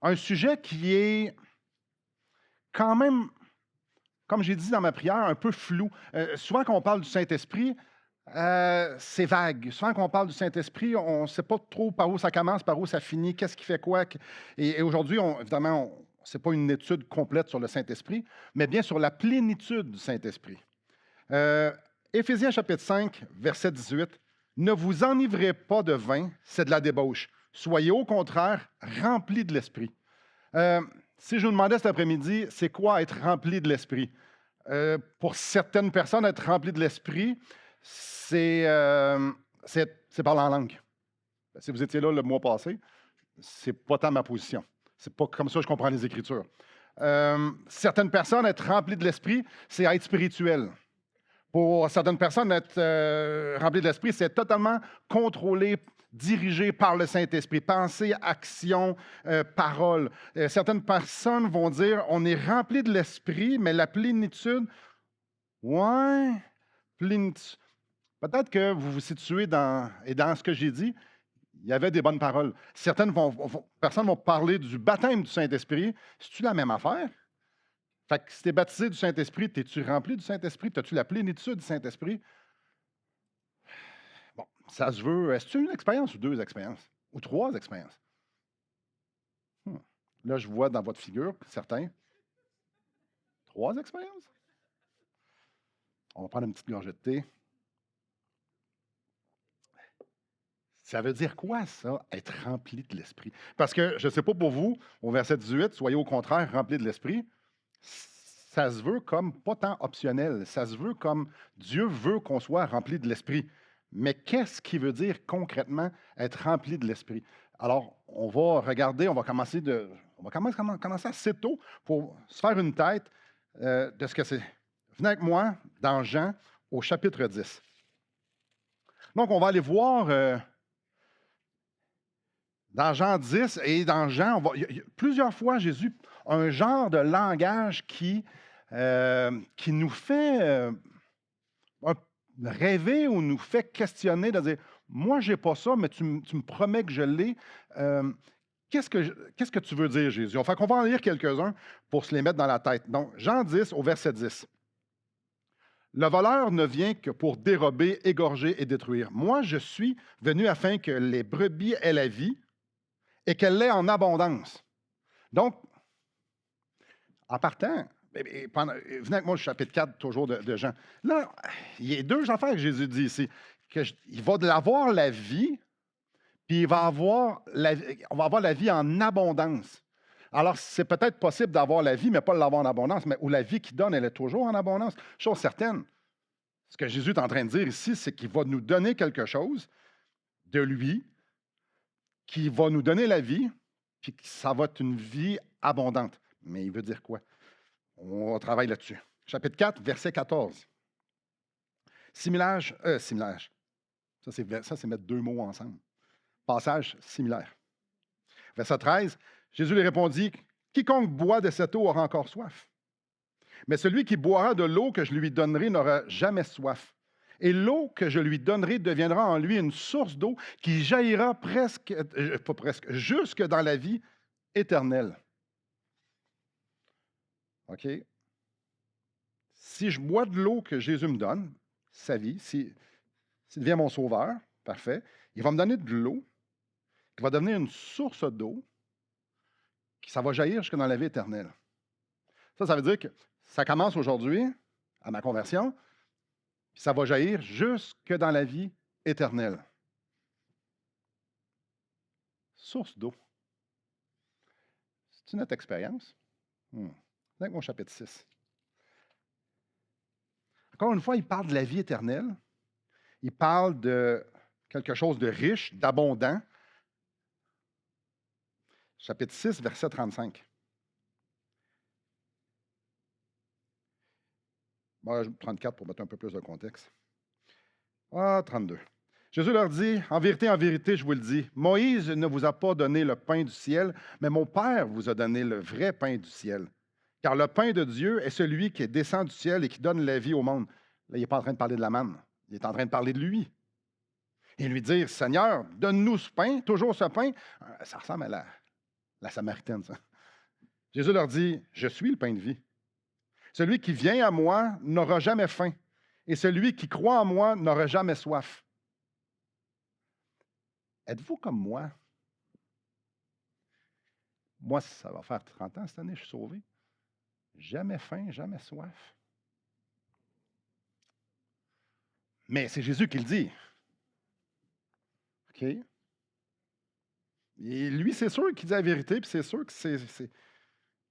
un sujet qui est quand même, comme j'ai dit dans ma prière, un peu flou. Souvent quand on parle du Saint-Esprit, c'est vague. Souvent quand on parle du Saint-Esprit, on ne sait pas trop par où ça commence, par où ça finit, qu'est-ce qui fait quoi. Et aujourd'hui, évidemment, ce n'est pas une étude complète sur le Saint-Esprit, mais bien sur la plénitude du Saint-Esprit. Euh, Éphésiens chapitre 5, verset 18. Ne vous enivrez pas de vin, c'est de la débauche. Soyez au contraire remplis de l'Esprit. Euh, Si je vous demandais cet après-midi, c'est quoi être rempli de l'Esprit? Pour certaines personnes, être rempli de l'Esprit, c'est parler en langue. Si vous étiez là le mois passé, c'est pas tant ma position. C'est pas comme ça que je comprends les Écritures. Certaines personnes, être rempli de l'Esprit, c'est être spirituel. Pour certaines personnes, être rempli de l'Esprit, c'est totalement contrôlé, dirigé par le Saint-Esprit. Pensée, action, parole. Certaines personnes vont dire, on est rempli de l'Esprit, mais la plénitude, ouais, plénitude. Peut-être que vous vous situez dans ce que j'ai dit, il y avait des bonnes paroles. Certaines personnes vont parler du baptême du Saint-Esprit. C'est-tu la même affaire? Fait que si tu es baptisé du Saint-Esprit, es-tu rempli du Saint-Esprit? As-tu la plénitude du Saint-Esprit? Bon, ça se veut. Est-ce que tu as une expérience ou deux expériences? Ou trois expériences? Hmm. Là, je vois dans votre figure, certains, trois expériences? On va prendre une petite gorgée de thé. Ça veut dire quoi, ça, être rempli de l'Esprit? Parce que, je ne sais pas pour vous, au verset 18, soyez au contraire remplis de l'Esprit. Ça se veut comme pas tant optionnel. Ça se veut comme Dieu veut qu'on soit rempli de l'Esprit. Mais qu'est-ce qui veut dire concrètement être rempli de l'Esprit? Alors, on va regarder, on va commencer assez tôt pour se faire une tête de ce que c'est. Venez avec moi dans Jean au chapitre 10. Donc, on va aller voir dans Jean 10 et dans Jean, il y a plusieurs fois Jésus a un genre de langage qui nous fait un- rêver ou nous fait questionner, de dire, moi, je n'ai pas ça, mais tu me promets que je l'ai. Euh, qu'est-ce que tu veux dire, Jésus? Fait qu'on va en lire quelques-uns pour se les mettre dans la tête. Donc, Jean 10 au verset 10. Le voleur ne vient que pour dérober, égorger et détruire. Moi, je suis venu afin que les brebis aient la vie et qu'elle l'ait en abondance. Donc, en partant, venez avec moi au chapitre 4, toujours de Jean. Là, il y a deux affaires que Jésus dit ici. Il va avoir la vie, puis on va avoir la vie en abondance. Alors, c'est peut-être possible d'avoir la vie, mais pas l'avoir en abondance, mais où la vie qu'il donne, elle est toujours en abondance. Chose certaine, ce que Jésus est en train de dire ici, c'est qu'il va nous donner quelque chose de lui, qui va nous donner la vie, puis que ça va être une vie abondante. Mais il veut dire quoi? On travaille là-dessus. Chapitre 4, verset 14. Similage. Ça, c'est mettre deux mots ensemble. Passage similaire. Verset 13, Jésus lui répondit, quiconque boit de cette eau aura encore soif. Mais celui qui boira de l'eau que je lui donnerai n'aura jamais soif. Et l'eau que je lui donnerai deviendra en lui une source d'eau qui jaillira pas presque, jusque dans la vie éternelle. OK? Si je bois de l'eau que Jésus me donne, sa vie, s'il devient mon sauveur, parfait, il va me donner de l'eau qui va devenir une source d'eau, qui ça va jaillir jusque dans la vie éternelle. Ça veut dire que ça commence aujourd'hui, à ma conversion, puis ça va jaillir jusque dans la vie éternelle. Source d'eau. C'est notre expérience. Avec mon chapitre 6. Encore une fois, il parle de la vie éternelle. Il parle de quelque chose de riche, d'abondant. Chapitre 6, verset 35. Bon, je vais prendre 4 pour mettre un peu plus de contexte. 32. Jésus leur dit, en vérité, je vous le dis, Moïse ne vous a pas donné le pain du ciel, mais mon Père vous a donné le vrai pain du ciel. Car le pain de Dieu est celui qui descend du ciel et qui donne la vie au monde. Là, il n'est pas en train de parler de la manne. Il est en train de parler de lui. Et lui dire, Seigneur, donne-nous ce pain, toujours ce pain. Ça ressemble à La Samaritaine, ça. Jésus leur dit, « Je suis le pain de vie. Celui qui vient à moi n'aura jamais faim, et celui qui croit en moi n'aura jamais soif. » Êtes-vous comme moi? Moi, ça va faire 30 ans cette année, je suis sauvé. Jamais faim, jamais soif. Mais c'est Jésus qui le dit. OK? Et lui, c'est sûr qu'il dit la vérité, puis c'est sûr que c'est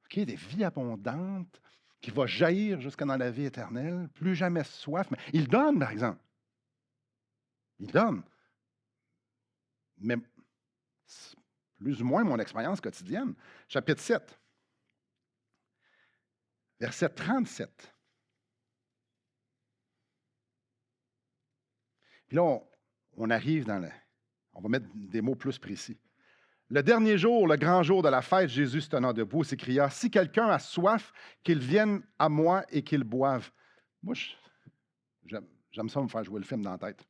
OK, des vies abondantes qui va jaillir jusqu'à dans la vie éternelle, plus jamais soif. Mais il donne, par exemple. Il donne. Mais c'est plus ou moins mon expérience quotidienne. Chapitre 7, verset 37. Puis là, on arrive dans le... On va mettre des mots plus précis. Le dernier jour, le grand jour de la fête, Jésus se tenant debout s'écria, « Si quelqu'un a soif, qu'il vienne à moi et qu'il boive. » Moi, j'aime ça me faire jouer le film dans la tête.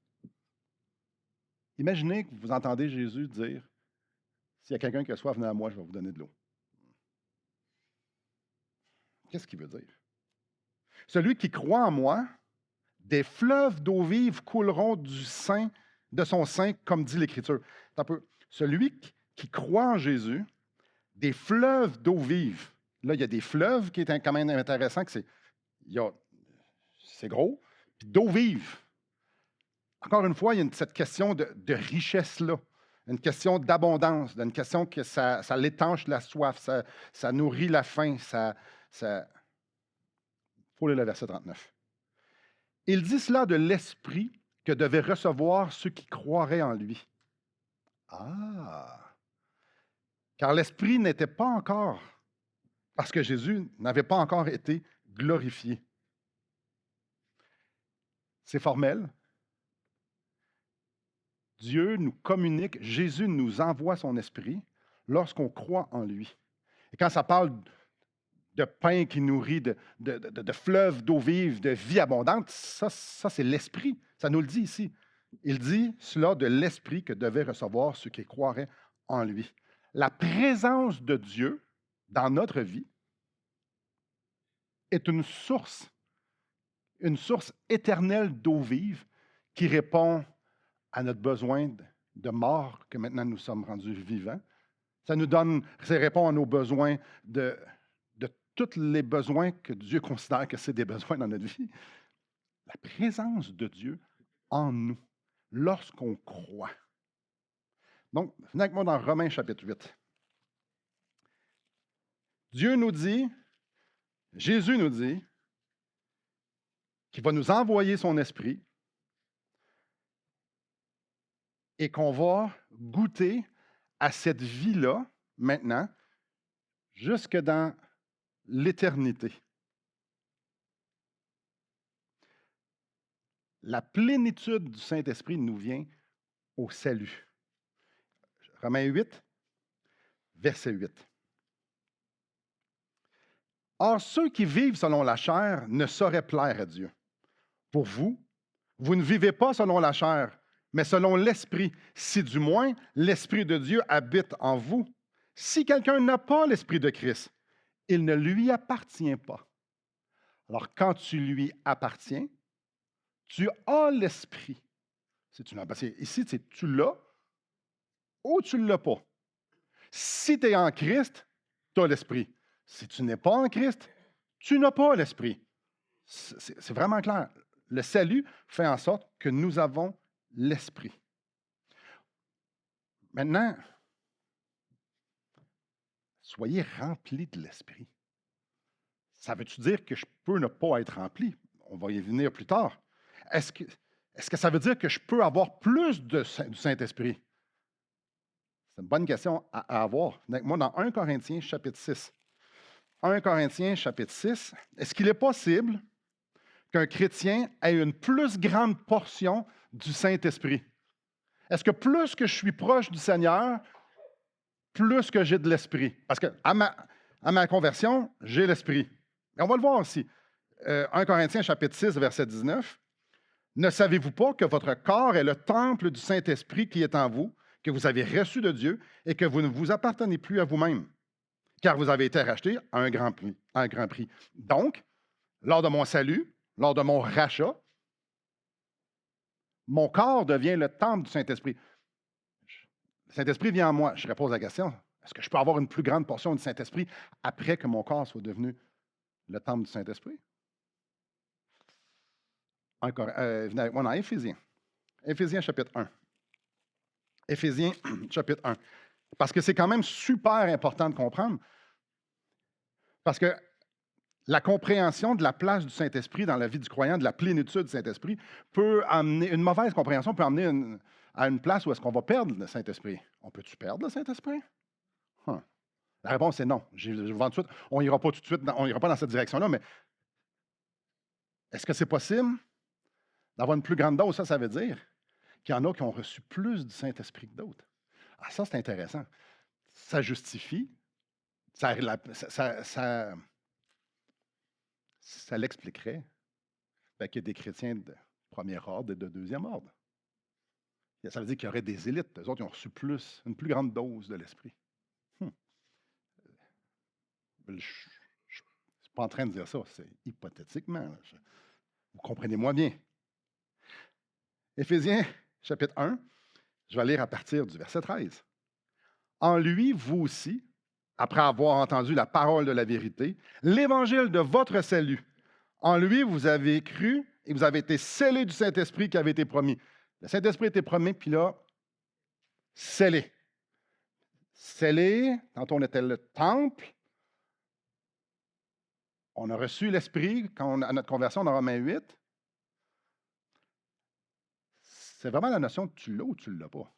Imaginez que vous entendez Jésus dire, « S'il y a quelqu'un qui a soif, venez à moi, je vais vous donner de l'eau. » Qu'est-ce qu'il veut dire? Celui qui croit en moi, des fleuves d'eau vive couleront de son sein, comme dit l'Écriture. Un peu. Celui qui croit en Jésus, des fleuves d'eau vive. Là, il y a des fleuves qui est quand même intéressant, que c'est gros, puis d'eau vive. Encore une fois, il y a cette question de richesse-là, une question d'abondance, une question que ça l'étanche la soif, ça nourrit la faim. Il faut lire le verset 39. Il dit cela de l'Esprit que devaient recevoir ceux qui croiraient en lui. Ah! Car l'Esprit n'était pas encore, parce que Jésus n'avait pas encore été glorifié. C'est formel. Dieu nous communique, Jésus nous envoie son Esprit lorsqu'on croit en lui. Et quand ça parle de pain qui nourrit, de fleuves d'eau vive, de vie abondante, ça c'est l'Esprit. Ça nous le dit ici. Il dit cela de l'Esprit que devaient recevoir ceux qui croiraient en lui. La présence de Dieu dans notre vie est une source éternelle d'eau vive qui répond à notre besoin de mort, que maintenant nous sommes rendus vivants. Ça répond à nos besoins de tous les besoins que Dieu considère que c'est des besoins dans notre vie. La présence de Dieu en nous, lorsqu'on croit. Donc, venez avec moi dans Romains chapitre 8. Dieu nous dit, Jésus nous dit, qu'il va nous envoyer son Esprit et qu'on va goûter à cette vie-là, maintenant, jusque dans l'éternité. La plénitude du Saint-Esprit nous vient au salut. Romains 8, verset 8. Or, ceux qui vivent selon la chair ne sauraient plaire à Dieu. Pour vous, vous ne vivez pas selon la chair, mais selon l'Esprit, si du moins l'Esprit de Dieu habite en vous. Si quelqu'un n'a pas l'Esprit de Christ, il ne lui appartient pas. Alors, quand tu lui appartiens, tu as l'Esprit. Parce que ici, tu l'as ou tu ne l'as pas. Si tu es en Christ, tu as l'Esprit. Si tu n'es pas en Christ, tu n'as pas l'Esprit. C'est vraiment clair. Le salut fait en sorte que nous avons l'Esprit. Maintenant, soyez remplis de l'Esprit. Ça veut-tu dire que je peux ne pas être rempli? On va y venir plus tard. Est-ce que ça veut dire que je peux avoir plus du Saint-Esprit? C'est une bonne question à avoir. Moi, dans 1 Corinthiens, chapitre 6. 1 Corinthiens, chapitre 6, est-ce qu'il est possible qu'un chrétien ait une plus grande portion du Saint-Esprit? Est-ce que plus que je suis proche du Seigneur, plus que j'ai de l'Esprit? Parce qu'à ma conversion, j'ai l'Esprit. Et on va le voir aussi. 1 Corinthiens, chapitre 6, verset 19. « Ne savez-vous pas que votre corps est le temple du Saint-Esprit qui est en vous, que vous avez reçu de Dieu et que vous ne vous appartenez plus à vous-même, car vous avez été rachetés à un grand prix. À un grand prix. Donc, lors de mon salut, lors de mon rachat, mon corps devient le temple du Saint-Esprit. Le Saint-Esprit vient en moi. Je repose la question, est-ce que je peux avoir une plus grande portion du Saint-Esprit après que mon corps soit devenu le temple du Saint-Esprit? Venez avec moi dans Éphésiens. Éphésiens chapitre 1. Éphésiens chapitre 1. Parce que c'est quand même super important de comprendre. Parce que la compréhension de la place du Saint-Esprit dans la vie du croyant, de la plénitude du Saint-Esprit, peut amener, une mauvaise compréhension peut amener à une place où est-ce qu'on va perdre le Saint-Esprit. On peut-tu perdre le Saint-Esprit? La réponse est non. Je vous vends tout de suite. On n'ira pas tout de suite, on n'ira pas dans cette direction-là, mais est-ce que c'est possible d'avoir une plus grande dose? Ça veut dire qu'il y en a qui ont reçu plus du Saint-Esprit que d'autres. Ah, ça, c'est intéressant. Ça justifie, ça l'expliquerait qu'il y a des chrétiens de premier ordre et de deuxième ordre. Ça veut dire qu'il y aurait des élites. Eux autres, ils ont reçu une plus grande dose de l'Esprit. Je ne suis pas en train de dire ça, c'est hypothétiquement. Vous comprenez-moi bien. Éphésiens, chapitre 1, je vais lire à partir du verset 13. En lui, vous aussi, après avoir entendu la parole de la vérité, l'évangile de votre salut, en lui, vous avez cru et vous avez été scellés du Saint-Esprit qui avait été promis. Le Saint-Esprit a été promis, puis là, scellé. Scellé, quand on était le temple, on a reçu l'Esprit à notre conversion dans Romains 8. C'est vraiment la notion que tu l'as ou tu ne l'as pas.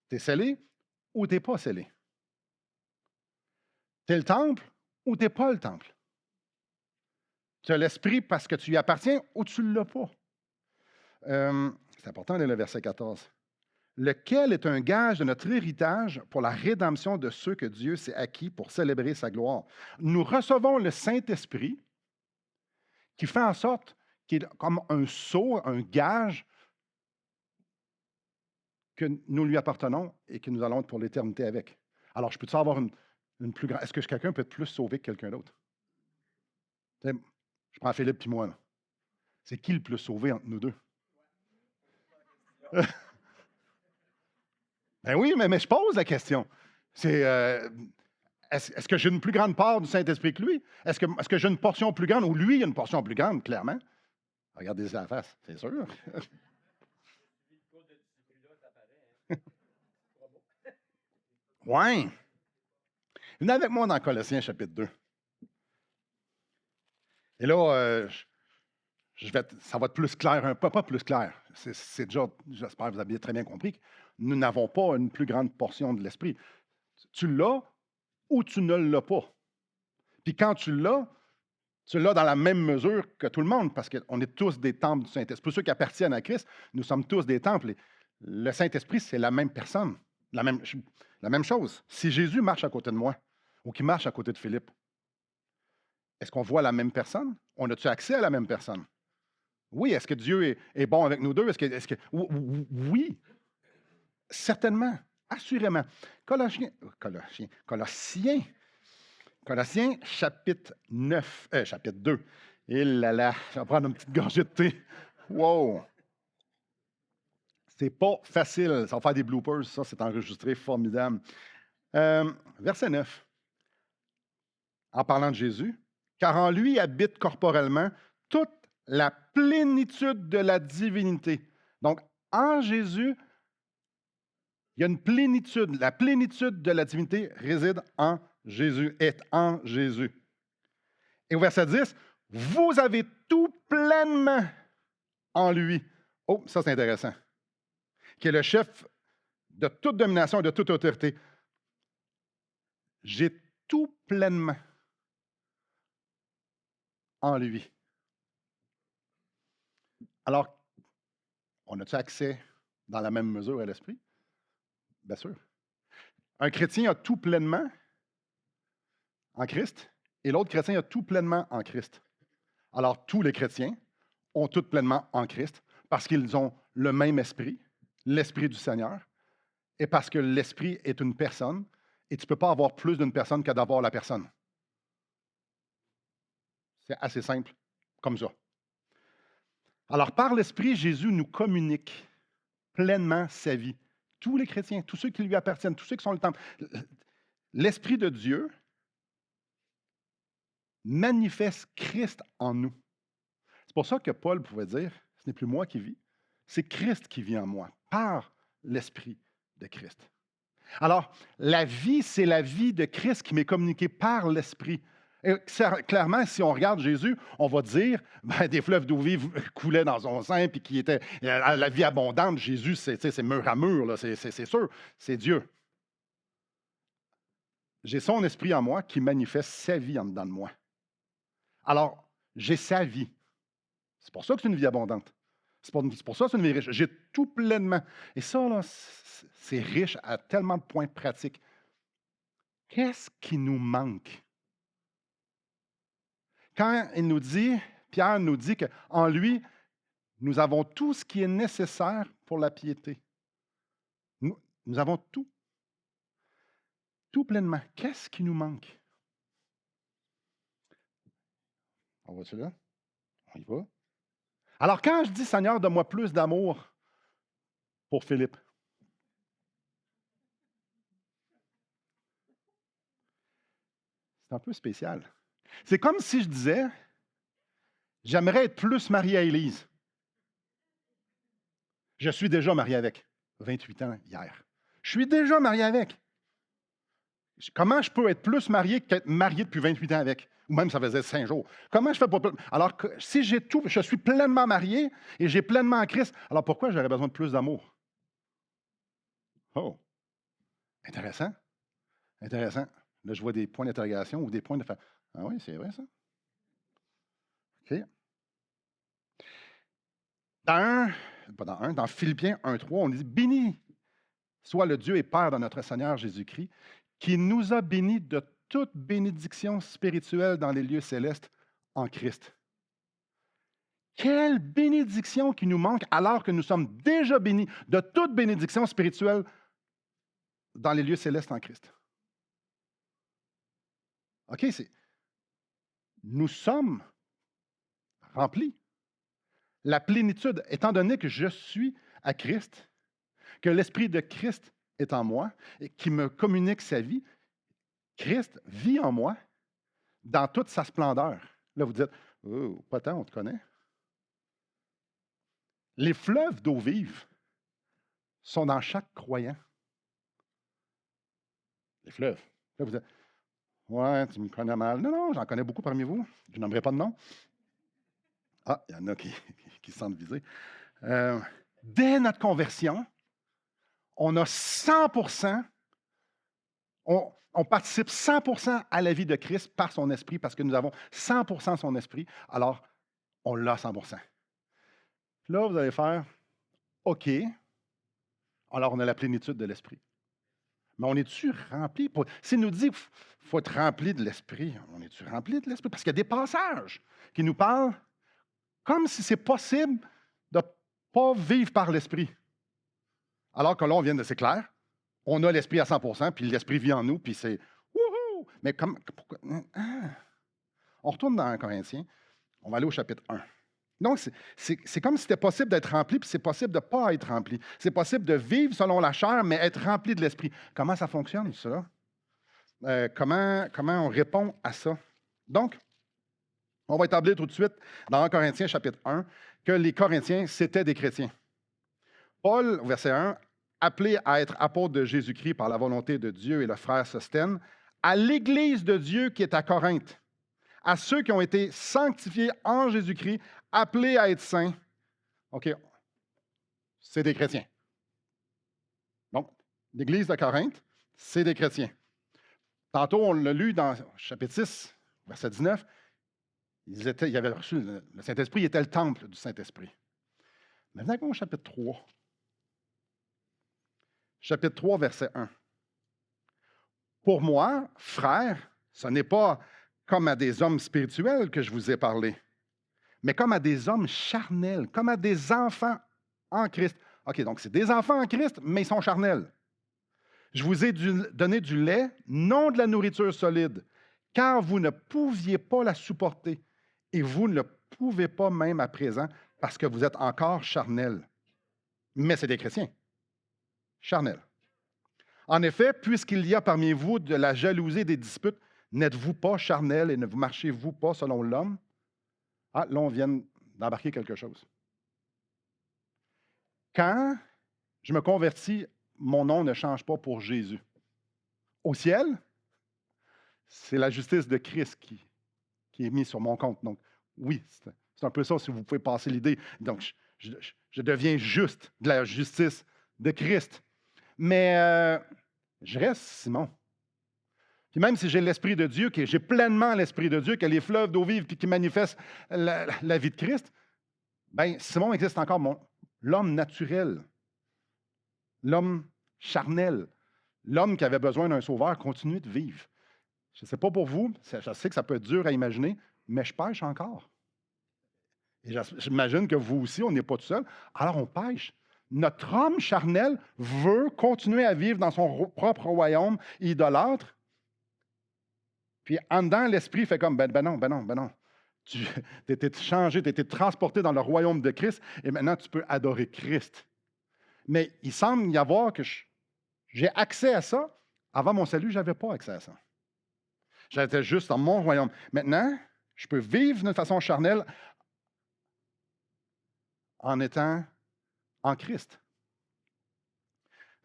Tu es scellé ou tu n'es pas scellé. Tu es le temple ou tu n'es pas le temple. Tu as l'Esprit parce que tu y appartiens ou tu ne l'as pas. C'est important, le verset 14. Lequel est un gage de notre héritage pour la rédemption de ceux que Dieu s'est acquis pour célébrer sa gloire. Nous recevons le Saint-Esprit qui fait en sorte qu'il est comme un sceau, un gage que nous lui appartenons et que nous allons être pour l'éternité avec. Alors, je peux-tu avoir une plus grande... Est-ce que quelqu'un peut être plus sauvé que quelqu'un d'autre? Je prends Philippe puis moi. Là. C'est qui le plus sauvé entre nous deux? Ben oui, mais je pose la question. C'est est-ce que j'ai une plus grande part du Saint-Esprit que lui? Est-ce que j'ai une portion plus grande ou lui a une portion plus grande, clairement? Regardez la face, c'est sûr. Oui. Venez avec moi dans Colossiens chapitre 2. Et là, ça va être plus clair, un peu, pas plus clair. C'est déjà, j'espère que vous avez très bien compris, que nous n'avons pas une plus grande portion de l'Esprit. Tu l'as ou tu ne l'as pas. Puis quand tu l'as dans la même mesure que tout le monde, parce qu'on est tous des temples du Saint-Esprit. Pour ceux qui appartiennent à Christ, nous sommes tous des temples. Le Saint-Esprit, c'est la même personne, la même chose. Si Jésus marche à côté de moi ou qu'il marche à côté de Philippe, est-ce qu'on voit la même personne? On a-tu accès à la même personne? Oui, est-ce que Dieu est bon avec nous deux? Oui, certainement, assurément. Colossiens, chapitre 9, chapitre 2. Et là là, je vais prendre une petite gorgée de thé. Wow! C'est pas facile. Ça va faire des bloopers, ça, c'est enregistré, formidable. Verset 9. En parlant de Jésus, car en lui habite corporellement toute la plénitude de la divinité. Donc, en Jésus, il y a une plénitude. La plénitude de la divinité réside en Jésus, est en Jésus. Et au verset 10, vous avez tout pleinement en lui. Oh, ça c'est intéressant. Qui est le chef de toute domination et de toute autorité. J'ai tout pleinement en lui. Alors, on a-tu accès dans la même mesure à l'Esprit? Bien sûr. Un chrétien a tout pleinement en Christ et l'autre chrétien a tout pleinement en Christ. Alors, tous les chrétiens ont tout pleinement en Christ parce qu'ils ont le même esprit, l'Esprit du Seigneur et parce que l'Esprit est une personne et tu ne peux pas avoir plus d'une personne que d'avoir la personne. C'est assez simple comme ça. Alors, par l'Esprit, Jésus nous communique pleinement sa vie. Tous les chrétiens, tous ceux qui lui appartiennent, tous ceux qui sont le temple. L'Esprit de Dieu manifeste Christ en nous. C'est pour ça que Paul pouvait dire, ce n'est plus moi qui vis, c'est Christ qui vit en moi, par l'Esprit de Christ. Alors, la vie, c'est la vie de Christ qui m'est communiquée par l'Esprit. Et clairement, si on regarde Jésus, on va dire des fleuves d'eau vive coulaient dans son sein, puis qui était la vie abondante. Jésus, c'est mur à mur, là, c'est sûr, c'est Dieu. J'ai son esprit en moi qui manifeste sa vie en dedans de moi. Alors, j'ai sa vie. C'est pour ça que c'est une vie abondante. C'est pour ça que c'est une vie riche. J'ai tout pleinement. Et ça, là, c'est riche à tellement de points pratiques. Qu'est-ce qui nous manque? Quand Pierre nous dit qu'en lui, nous avons tout ce qui est nécessaire pour la piété. Nous avons tout. Tout pleinement. Qu'est-ce qui nous manque? On va-tu là? On y va. Alors, quand je dis, Seigneur, donne-moi plus d'amour pour Philippe, c'est un peu spécial. C'est comme si je disais, j'aimerais être plus marié à Élise. Je suis déjà marié avec. 28 ans hier. Je suis déjà marié avec. Comment je peux être plus marié qu'être marié depuis 28 ans avec? Ou même ça faisait 5 jours. Comment je fais pour... Alors, si j'ai tout, je suis pleinement marié et j'ai pleinement Christ, alors pourquoi j'aurais besoin de plus d'amour? Oh! Intéressant. Intéressant. Là, je vois des points d'interrogation ou des points de... Ah oui, c'est vrai ça? OK. Dans Philippiens 1,3, on dit « Béni soit le Dieu et Père de notre Seigneur Jésus-Christ, qui nous a bénis de toute bénédiction spirituelle dans les lieux célestes en Christ. » Quelle bénédiction qui nous manque alors que nous sommes déjà bénis de toute bénédiction spirituelle dans les lieux célestes en Christ. OK, nous sommes remplis. La plénitude, étant donné que je suis à Christ, que l'Esprit de Christ est en moi et qui me communique sa vie, Christ vit en moi dans toute sa splendeur. Là, vous dites, oh, pas tant, on te connaît. Les fleuves d'eau vive sont dans chaque croyant. Les fleuves. Là, vous dites, ouais, tu me connais mal. Non, non, j'en connais beaucoup parmi vous. Je n'aimerais pas de nom. Ah, il y en a qui se sentent visés. Dès notre conversion, on a 100%, on participe 100% à la vie de Christ par son esprit, parce que nous avons 100% son esprit, alors on l'a 100%. Puis là, vous allez faire, OK, alors on a la plénitude de l'esprit. Mais on est-tu rempli? S'il nous dit qu'il faut être rempli de l'esprit, on est-tu rempli de l'esprit? Parce qu'il y a des passages qui nous parlent comme si c'est possible de ne pas vivre par l'esprit. Alors que là, on vient de, c'est clair, on a l'esprit à 100%, puis l'esprit vit en nous, puis c'est wouhou! Mais pourquoi? On retourne dans 1 Corinthiens, on va aller au chapitre 1. Donc, c'est comme si c'était possible d'être rempli, puis c'est possible de ne pas être rempli. C'est possible de vivre selon la chair, mais être rempli de l'esprit. Comment ça fonctionne, ça? Comment on répond à ça? Donc, on va établir tout de suite, dans 1 Corinthiens, chapitre 1, que les Corinthiens, c'était des chrétiens. Paul, verset 1, appelé à être apôtre de Jésus-Christ par la volonté de Dieu et le frère Sostène, à l'Église de Dieu qui est à Corinthe, à ceux qui ont été sanctifiés en Jésus-Christ, appelés à être saints. OK, c'est des chrétiens. Donc, l'Église de Corinthe, c'est des chrétiens. Tantôt, on l'a lu dans chapitre 6, verset 19, ils avaient reçu, le Saint-Esprit était le temple du Saint-Esprit. Maintenant, au chapitre 3. Chapitre 3, verset 1. Pour moi, frères, ce n'est pas comme à des hommes spirituels que je vous ai parlé, mais comme à des hommes charnels, comme à des enfants en Christ. OK, donc c'est des enfants en Christ, mais ils sont charnels. Je vous ai donné du lait, non de la nourriture solide, car vous ne pouviez pas la supporter. Et vous ne le pouvez pas même à présent, parce que vous êtes encore charnels. Mais c'est des chrétiens. Charnels. En effet, puisqu'il y a parmi vous de la jalousie et des disputes, n'êtes-vous pas charnels et ne vous marchez-vous pas selon l'homme? Ah, là, on vient d'embarquer quelque chose. Quand je me convertis, mon nom ne change pas pour Jésus. Au ciel, c'est la justice de Christ qui est mise sur mon compte. Donc, oui, c'est un peu ça, si vous pouvez passer l'idée. Donc, je deviens juste de la justice de Christ. Mais je reste Simon. Puis même si j'ai l'Esprit de Dieu, que j'ai pleinement l'Esprit de Dieu, que les fleuves d'eau vive qui manifestent la vie de Christ, bien, Simon existe encore, l'homme naturel, l'homme charnel, l'homme qui avait besoin d'un sauveur continue de vivre. Je ne sais pas pour vous, je sais que ça peut être dur à imaginer, mais je pêche encore. Et j'imagine que vous aussi, on n'est pas tout seul. Alors on pêche. Notre homme charnel veut continuer à vivre dans son propre royaume idolâtre. Puis en dedans, l'esprit fait comme, ben non. Tu étais changé, tu étais transporté dans le royaume de Christ et maintenant tu peux adorer Christ. Mais il semble y avoir que j'ai accès à ça. Avant mon salut, je n'avais pas accès à ça. J'étais juste dans mon royaume. Maintenant, je peux vivre d'une façon charnelle en étant en Christ.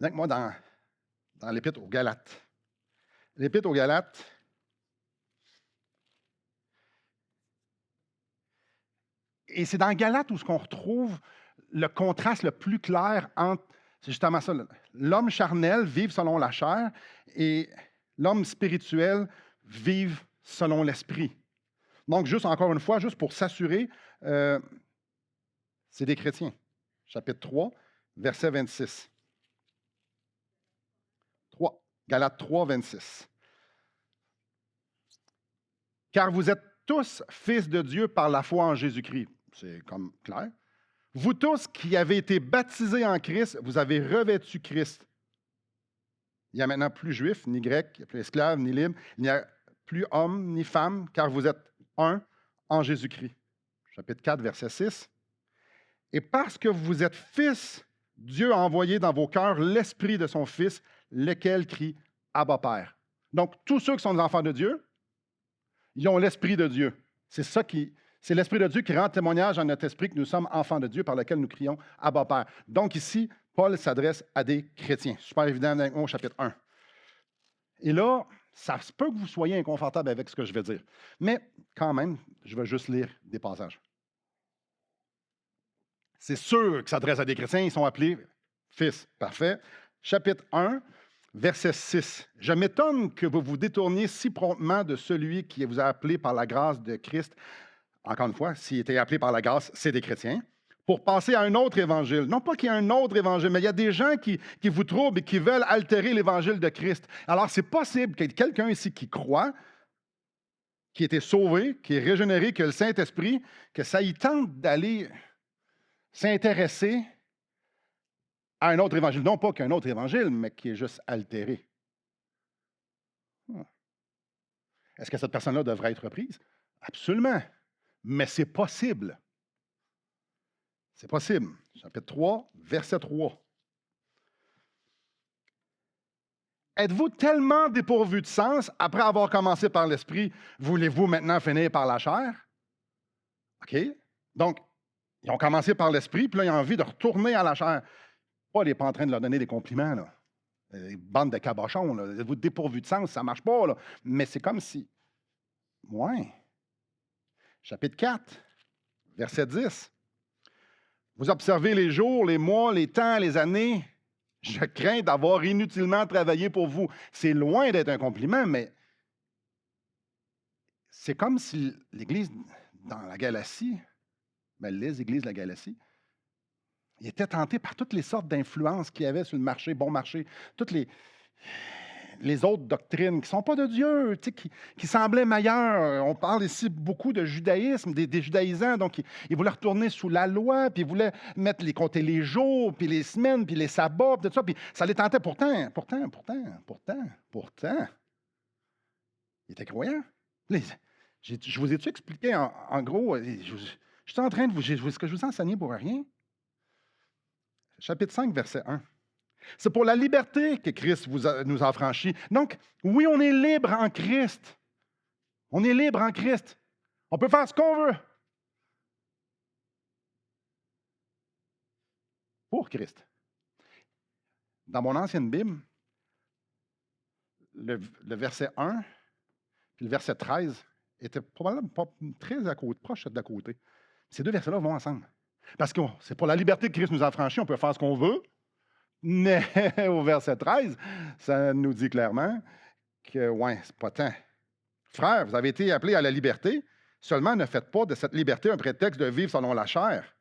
Donc, moi, dans l'Épître aux Galates. L'Épître aux Galates, et c'est dans Galates où on retrouve le contraste le plus clair entre, c'est justement ça, l'homme charnel vive selon la chair et l'homme spirituel vive selon l'esprit. Donc, juste encore une fois, juste pour s'assurer, c'est des chrétiens. Chapitre 3, verset 26. 3, Galates 3, 26. Car vous êtes tous fils de Dieu par la foi en Jésus-Christ. C'est comme clair. Vous tous qui avez été baptisés en Christ, vous avez revêtu Christ. Il n'y a maintenant plus juif, ni grec, plus esclave, ni libre. Il n'y a plus homme, ni femme, car vous êtes un en Jésus-Christ. Chapitre 4, verset 6. Et parce que vous êtes fils, Dieu a envoyé dans vos cœurs l'esprit de son Fils, lequel crie « Abba Père ». Donc, tous ceux qui sont des enfants de Dieu, ils ont l'esprit de Dieu. C'est l'esprit de Dieu qui rend témoignage à notre esprit que nous sommes enfants de Dieu par lequel nous crions « Abba Père ». Donc ici, Paul s'adresse à des chrétiens. Super évident avec moi au chapitre 1. Et là, ça se peut que vous soyez inconfortable avec ce que je vais dire. Mais quand même, je vais juste lire des passages. C'est sûr qu'il s'adresse à des chrétiens, ils sont appelés fils. Parfait. Chapitre 1, verset 6. « Je m'étonne que vous vous détourniez si promptement de celui qui vous a appelé par la grâce de Christ. » Encore une fois, s'il était appelé par la grâce, c'est des chrétiens. Pour passer à un autre évangile. Non pas qu'il y ait un autre évangile, mais il y a des gens qui vous troublent et qui veulent altérer l'évangile de Christ. Alors, c'est possible qu'il y ait quelqu'un ici qui croit, qui a été sauvé, qui est régénéré, qui a le Saint-Esprit, que ça y tente d'aller s'intéresser à un autre évangile. Non pas qu'un autre évangile, mais qui est juste altéré. Est-ce que cette personne-là devrait être prise? Absolument. Mais c'est possible. C'est possible. Chapitre 3, verset 3. Êtes-vous tellement dépourvu de sens, après avoir commencé par l'esprit, voulez-vous maintenant finir par la chair? OK? Donc, ils ont commencé par l'esprit, puis là, ils ont envie de retourner à la chair. Paul n'est pas en train de leur donner des compliments, là. Bande de cabochons, là. Êtes-vous dépourvu de sens? Ça ne marche pas, là. Mais c'est comme si... Ouais. Chapitre 4, verset 10. Vous observez les jours, les mois, les temps, les années. Je crains d'avoir inutilement travaillé pour vous. C'est loin d'être un compliment, mais c'est comme si l'Église dans la Galatie, les églises de la Galatie, ils étaient tentés par toutes les sortes d'influences qu'il y avait sur le marché, bon marché, toutes les les autres doctrines qui ne sont pas de Dieu, qui semblaient meilleures. On parle ici beaucoup de judaïsme, des judaïsants, donc ils voulaient retourner sous la loi, puis ils voulaient compter les jours, puis les semaines, puis les sabbats, puis tout ça, puis ça les tentait pourtant, ils étaient croyants. Je vous ai-tu expliqué en gros, je suis en train de ce que je vous ai enseigné pour rien? Chapitre 5, verset 1. C'est pour la liberté que Christ nous a franchis. Donc, oui, on est libre en Christ. On est libre en Christ. On peut faire ce qu'on veut. Pour Christ. Dans mon ancienne Bible, le verset 1 puis le verset 13 étaient probablement pas très proches d'à côté. Ces deux versets-là vont ensemble. Parce que c'est pour la liberté que Christ nous a franchis, on peut faire ce qu'on veut. Mais au verset 13, ça nous dit clairement que, ouais, c'est pas tant. Frères, vous avez été appelés à la liberté, seulement ne faites pas de cette liberté un prétexte de vivre selon la chair.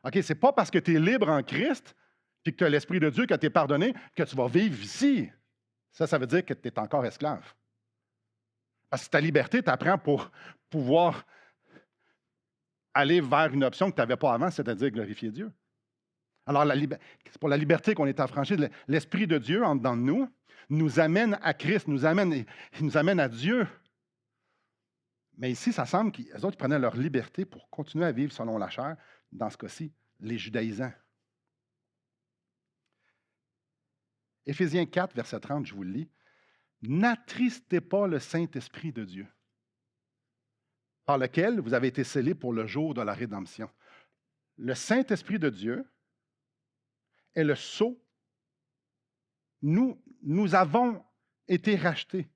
OK, c'est pas parce que tu es libre en Christ puis que tu as l'Esprit de Dieu, que tu es pardonné, que tu vas vivre ici. Ça veut dire que tu es encore esclave. Parce que ta liberté t'apprend pour pouvoir aller vers une option que tu n'avais pas avant, c'est-à-dire glorifier Dieu. Alors, c'est pour la liberté qu'on est affranchi. L'Esprit de Dieu, en dedans de nous amène à Christ, nous amène à Dieu. Mais ici, ça semble qu'ils autres prenaient leur liberté pour continuer à vivre selon la chair, dans ce cas-ci, les judaïsants. Éphésiens 4, verset 30, je vous le lis. « N'attristez pas le Saint-Esprit de Dieu, par lequel vous avez été scellés pour le jour de la rédemption. » Le Saint-Esprit de Dieu est le sceau. Nous avons été rachetés.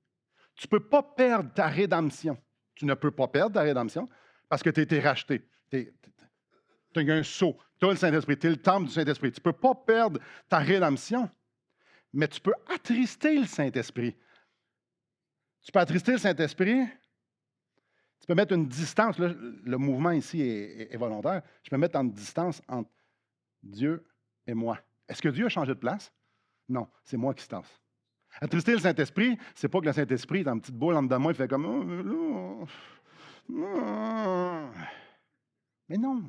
Tu ne peux pas perdre ta rédemption. Tu ne peux pas perdre ta rédemption parce que tu as été racheté. Tu as un sceau. Tu as le Saint-Esprit. Tu es le temple du Saint-Esprit. Tu ne peux pas perdre ta rédemption, mais tu peux attrister le Saint-Esprit. Tu peux attrister le Saint-Esprit. Tu peux mettre une distance. Là, le mouvement ici est volontaire. Je peux mettre une distance entre Dieu et moi. Est-ce que Dieu a changé de place? Non, c'est moi qui se tasse. Attrister le Saint-Esprit, c'est pas que le Saint-Esprit est en petite boule en dedans de moi, il fait comme mais non.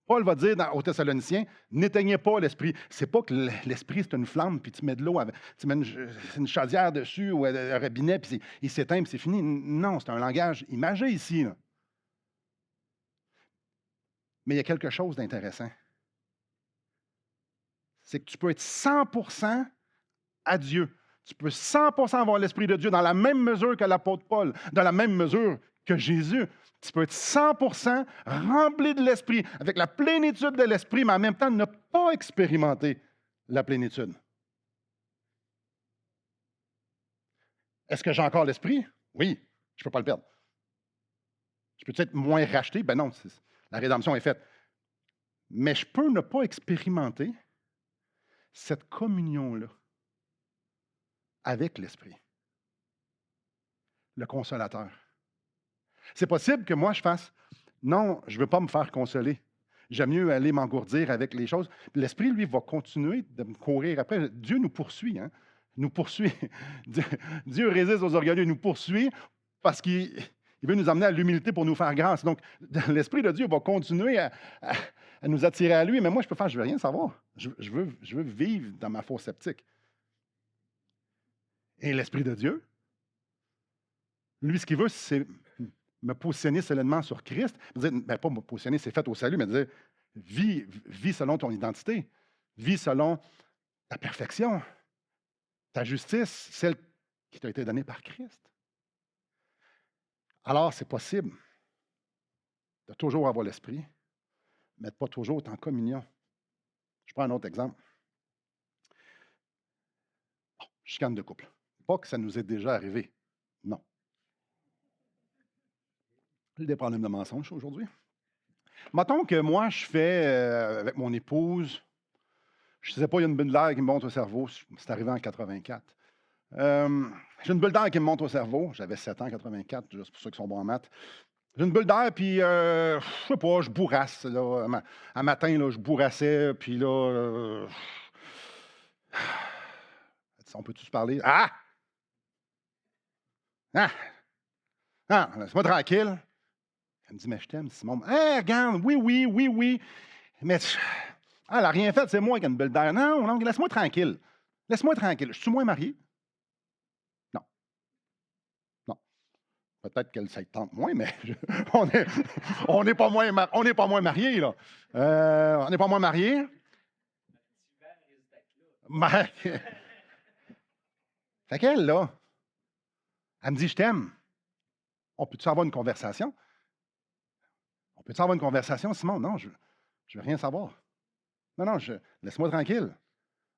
Paul va dire aux Thessaloniciens, n'éteignez pas l'Esprit. C'est pas que l'Esprit, c'est une flamme, puis tu mets de l'eau, tu mets une chaudière dessus ou un robinet, puis il s'éteint, puis c'est fini. Non, c'est un langage imagé ici. Là. Mais il y a quelque chose d'intéressant. C'est que tu peux être 100% à Dieu. Tu peux 100% avoir l'Esprit de Dieu dans la même mesure que l'apôtre Paul, dans la même mesure que Jésus. Tu peux être 100% rempli de l'Esprit, avec la plénitude de l'Esprit, mais en même temps ne pas expérimenter la plénitude. Est-ce que j'ai encore l'Esprit? Oui, je ne peux pas le perdre. Je peux être moins racheté? Ben non, la rédemption est faite. Mais je peux ne pas expérimenter cette communion-là avec l'Esprit, le consolateur. C'est possible que moi, je fasse, non, je ne veux pas me faire consoler. J'aime mieux aller m'engourdir avec les choses. L'Esprit, lui, va continuer de me courir après. Dieu nous poursuit, hein? Nous poursuit. Dieu résiste aux orgueilleux, il nous poursuit parce qu'il veut nous amener à l'humilité pour nous faire grâce. Donc, l'Esprit de Dieu va continuer à nous attirer à lui, mais moi, je ne veux rien savoir. Je veux vivre dans ma fosse sceptique. Et l'Esprit de Dieu, lui, ce qu'il veut, c'est me positionner solennellement sur Christ. Ben, pas me positionner, c'est fait au salut, mais dire, vis selon ton identité. Vis selon ta perfection, ta justice, celle qui t'a été donnée par Christ. Alors, c'est possible de toujours avoir l'Esprit, mais de pas toujours être en communion. Je prends un autre exemple. Chicane de couple. Pas que ça nous est déjà arrivé. Non. Des problèmes de mensonge aujourd'hui. Mettons que moi, je fais avec mon épouse, je ne sais pas, il y a une bulle d'air qui me monte au cerveau. C'est arrivé en 84. J'ai une bulle d'air qui me monte au cerveau. J'avais 7 ans en 84, juste pour ceux qui sont bons en maths. J'ai une bulle d'air, puis je ne sais pas, je bourrasse. Là, un matin, là, je bourrassais, puis là... On peut-tu se parler? Ah! Ah! Ah! Laisse-moi tranquille. Elle me dit, mais je t'aime, Simon. Hé, regarde, oui, oui, oui, oui. Mais elle n'a rien fait, c'est moi qui ai une belle d'air. Non, non, laisse-moi tranquille. Laisse-moi tranquille. Je suis moins marié? Non, non. Peut-être qu'elle ça tente moins, mais on n'est pas moins mariés, là. On n'est pas moins mariés. Mais, fait qu'elle, là, elle me dit, je t'aime. On peut-tu avoir une conversation? On peut-tu avoir une conversation, Simon? Non, je ne veux rien savoir. Non, non, laisse-moi tranquille.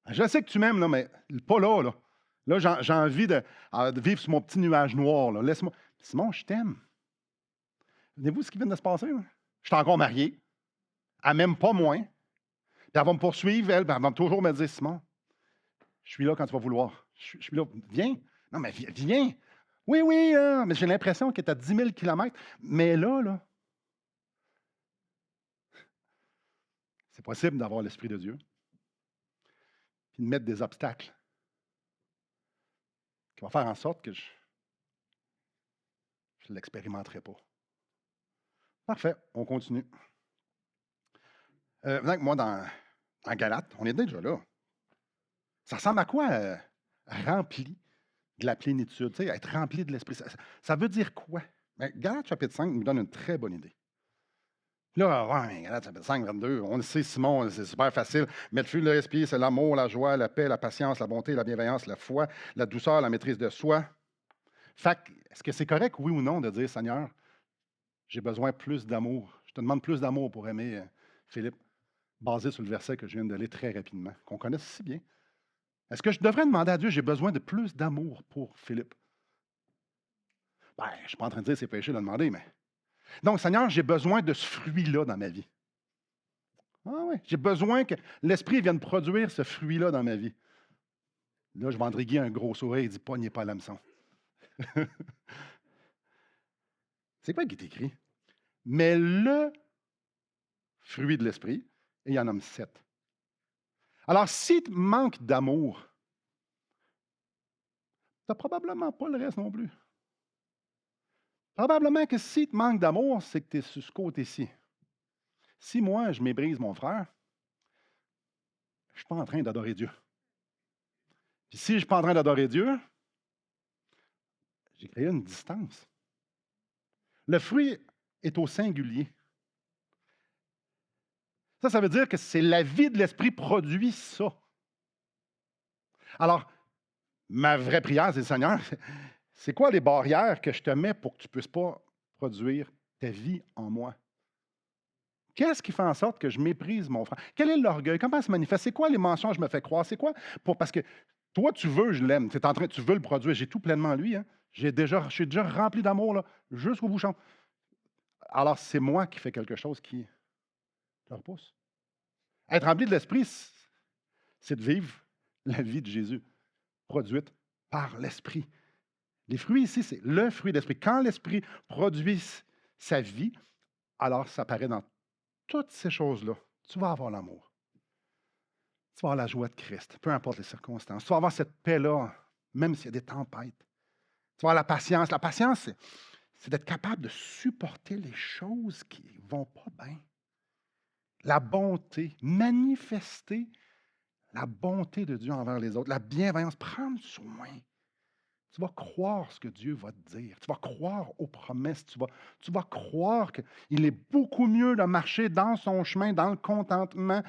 Je sais que tu m'aimes, là, mais pas là, là. Là, j'ai envie de vivre sur mon petit nuage noir, là. Laisse-moi. Simon, je t'aime. Venez-vous ce qui vient de se passer, là? Je suis encore marié. Elle m'aime pas moins. Puis elle va me poursuivre, elle, puis elle va toujours me dire, Simon, je suis là quand tu vas vouloir. Je suis là. Viens. Non, mais viens. Oui, oui, mais j'ai l'impression qu'elle est à 10 000 kilomètres. Mais là, c'est possible d'avoir l'Esprit de Dieu, puis de mettre des obstacles qui vont faire en sorte que je ne l'expérimenterai pas. Parfait, on continue. Venez avec moi dans Galate, on est déjà là. Ça ressemble à quoi, rempli de la plénitude, tu sais, être rempli de l'Esprit? Ça veut dire quoi? Bien, Galates chapitre 5 nous donne une très bonne idée. Là, ouais, Galates chapitre 5, 22, on le sait, Simon, c'est super facile. Mettre feu de l'Esprit, c'est l'amour, la joie, la paix, la patience, la bonté, la bienveillance, la foi, la douceur, la maîtrise de soi. Fait que, est-ce que c'est correct, oui ou non, de dire, Seigneur, j'ai besoin plus d'amour. Je te demande plus d'amour pour aimer Philippe, basé sur le verset que je viens de lire très rapidement, qu'on connaît si bien. Est-ce que je devrais demander à Dieu, j'ai besoin de plus d'amour pour Philippe? Ben, je ne suis pas en train de dire que c'est péché de le demander, mais. Donc, Seigneur, j'ai besoin de ce fruit-là dans ma vie. Ah oui, j'ai besoin que l'Esprit vienne produire ce fruit-là dans ma vie. Là, je vendrais un gros sourire et dit, pognez pas l'hameçon. C'est quoi qui est écrit? Mais le fruit de l'Esprit, et il y en a 7. Alors, si tu manques d'amour, tu n'as probablement pas le reste non plus. Probablement que si tu manques d'amour, c'est que tu es sur ce côté-ci. Si moi, je méprise mon frère, je ne suis pas en train d'adorer Dieu. Puis si je ne suis pas en train d'adorer Dieu, j'ai créé une distance. Le fruit est au singulier. Ça veut dire que c'est la vie de l'Esprit produit ça. Alors, ma vraie prière, c'est Seigneur, c'est quoi les barrières que je te mets pour que tu ne puisses pas produire ta vie en moi? Qu'est-ce qui fait en sorte que je méprise mon frère? Quel est l'orgueil? Comment ça se manifeste? C'est quoi les mensonges que je me fais croire? C'est quoi? Parce que toi, tu veux, je l'aime. Tu veux le produire. J'ai tout pleinement en lui. Hein? Je suis déjà rempli d'amour là, jusqu'au bouchon. Alors, c'est moi qui fais quelque chose qui te repousse. Être rempli de l'Esprit, c'est de vivre la vie de Jésus, produite par l'Esprit. Les fruits ici, c'est le fruit de l'Esprit. Quand l'Esprit produit sa vie, alors ça apparaît dans toutes ces choses-là. Tu vas avoir l'amour. Tu vas avoir la joie de Christ, peu importe les circonstances. Tu vas avoir cette paix-là, même s'il y a des tempêtes. Tu vas avoir la patience. La patience, c'est d'être capable de supporter les choses qui ne vont pas bien. La bonté, manifester la bonté de Dieu envers les autres, la bienveillance, prendre soin. Tu vas croire ce que Dieu va te dire. Tu vas croire aux promesses. Tu vas croire qu'il est beaucoup mieux de marcher dans son chemin, dans le contentement,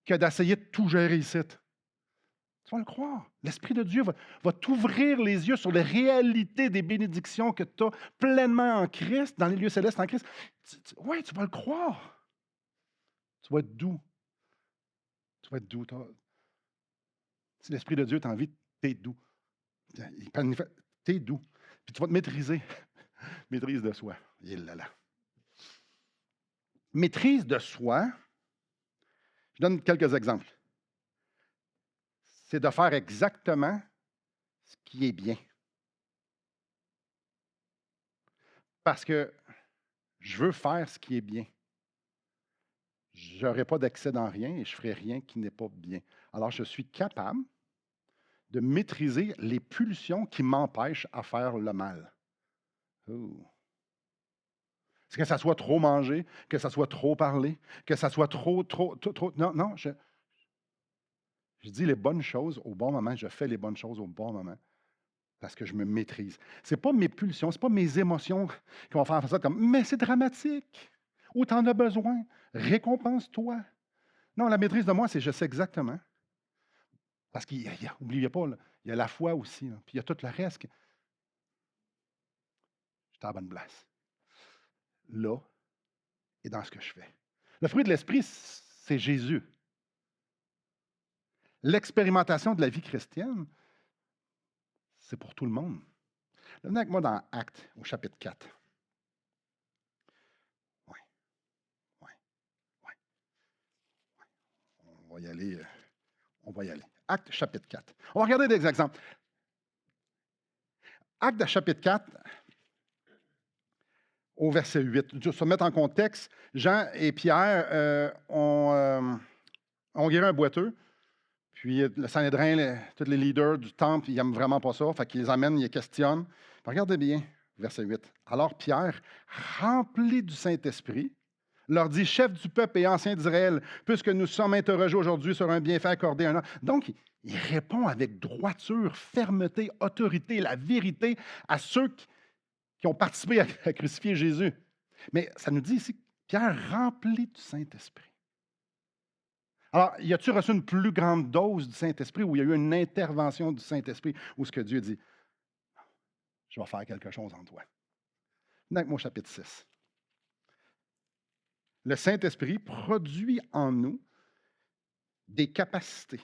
que d'essayer de tout gérer ici. Tu vas le croire. L'Esprit de Dieu va t'ouvrir les yeux sur les réalités des bénédictions que tu as pleinement en Christ, dans les lieux célestes en Christ. Oui, tu vas le croire. Tu vas être doux. Tu vas être doux. Si l'Esprit de Dieu t'a envie, t'es doux. T'es doux. Puis tu vas te maîtriser. Maîtrise de soi. Il là là. Maîtrise de soi, je donne quelques exemples. C'est de faire exactement ce qui est bien. Parce que je veux faire ce qui est bien. Je n'aurai pas d'accès dans rien et je ne ferai rien qui n'est pas bien. Alors, je suis capable de maîtriser les pulsions qui m'empêchent à faire le mal. Oh. Que ça soit trop manger, que ça soit trop parler, que ça soit trop. Non, non, je dis les bonnes choses au bon moment, je fais les bonnes choses au bon moment parce que je me maîtrise. Ce n'est pas mes pulsions, ce n'est pas mes émotions qui vont faire ça comme « mais c'est dramatique, ou tu en as besoin, récompense-toi ». Non, la maîtrise de moi, c'est je sais exactement. Parce n'oubliez pas, là, il y a la foi aussi, là, puis il y a tout le reste. Je suis à la bonne place. Là, et dans ce que je fais. Le fruit de l'esprit, c'est Jésus. L'expérimentation de la vie chrétienne, c'est pour tout le monde. Venez avec moi dans Actes, au chapitre 4. Oui, oui, oui. On va y aller. Actes, chapitre 4. On va regarder des exemples. Actes, chapitre 4, au verset 8. Juste pour mettre en contexte, Jean et Pierre ont guéri un boiteux. Puis le Sanhédrin, tous les leaders du temple, ils n'aiment vraiment pas ça. Fait qu'ils les amènent, ils les questionnent. Puis regardez bien, verset 8. Alors Pierre, rempli du Saint-Esprit, leur dit, chef du peuple et ancien d'Israël, puisque nous sommes interrogés aujourd'hui sur un bienfait accordé à un homme. Donc, il répond avec droiture, fermeté, autorité, la vérité à ceux qui ont participé à crucifier Jésus. Mais ça nous dit ici, Pierre rempli du Saint-Esprit. Alors, y a-t-il reçu une plus grande dose du Saint-Esprit où il y a eu une intervention du Saint-Esprit où ce que Dieu dit, je vais faire quelque chose en toi. Venez avec moi au chapitre 6. Le Saint-Esprit produit en nous des capacités.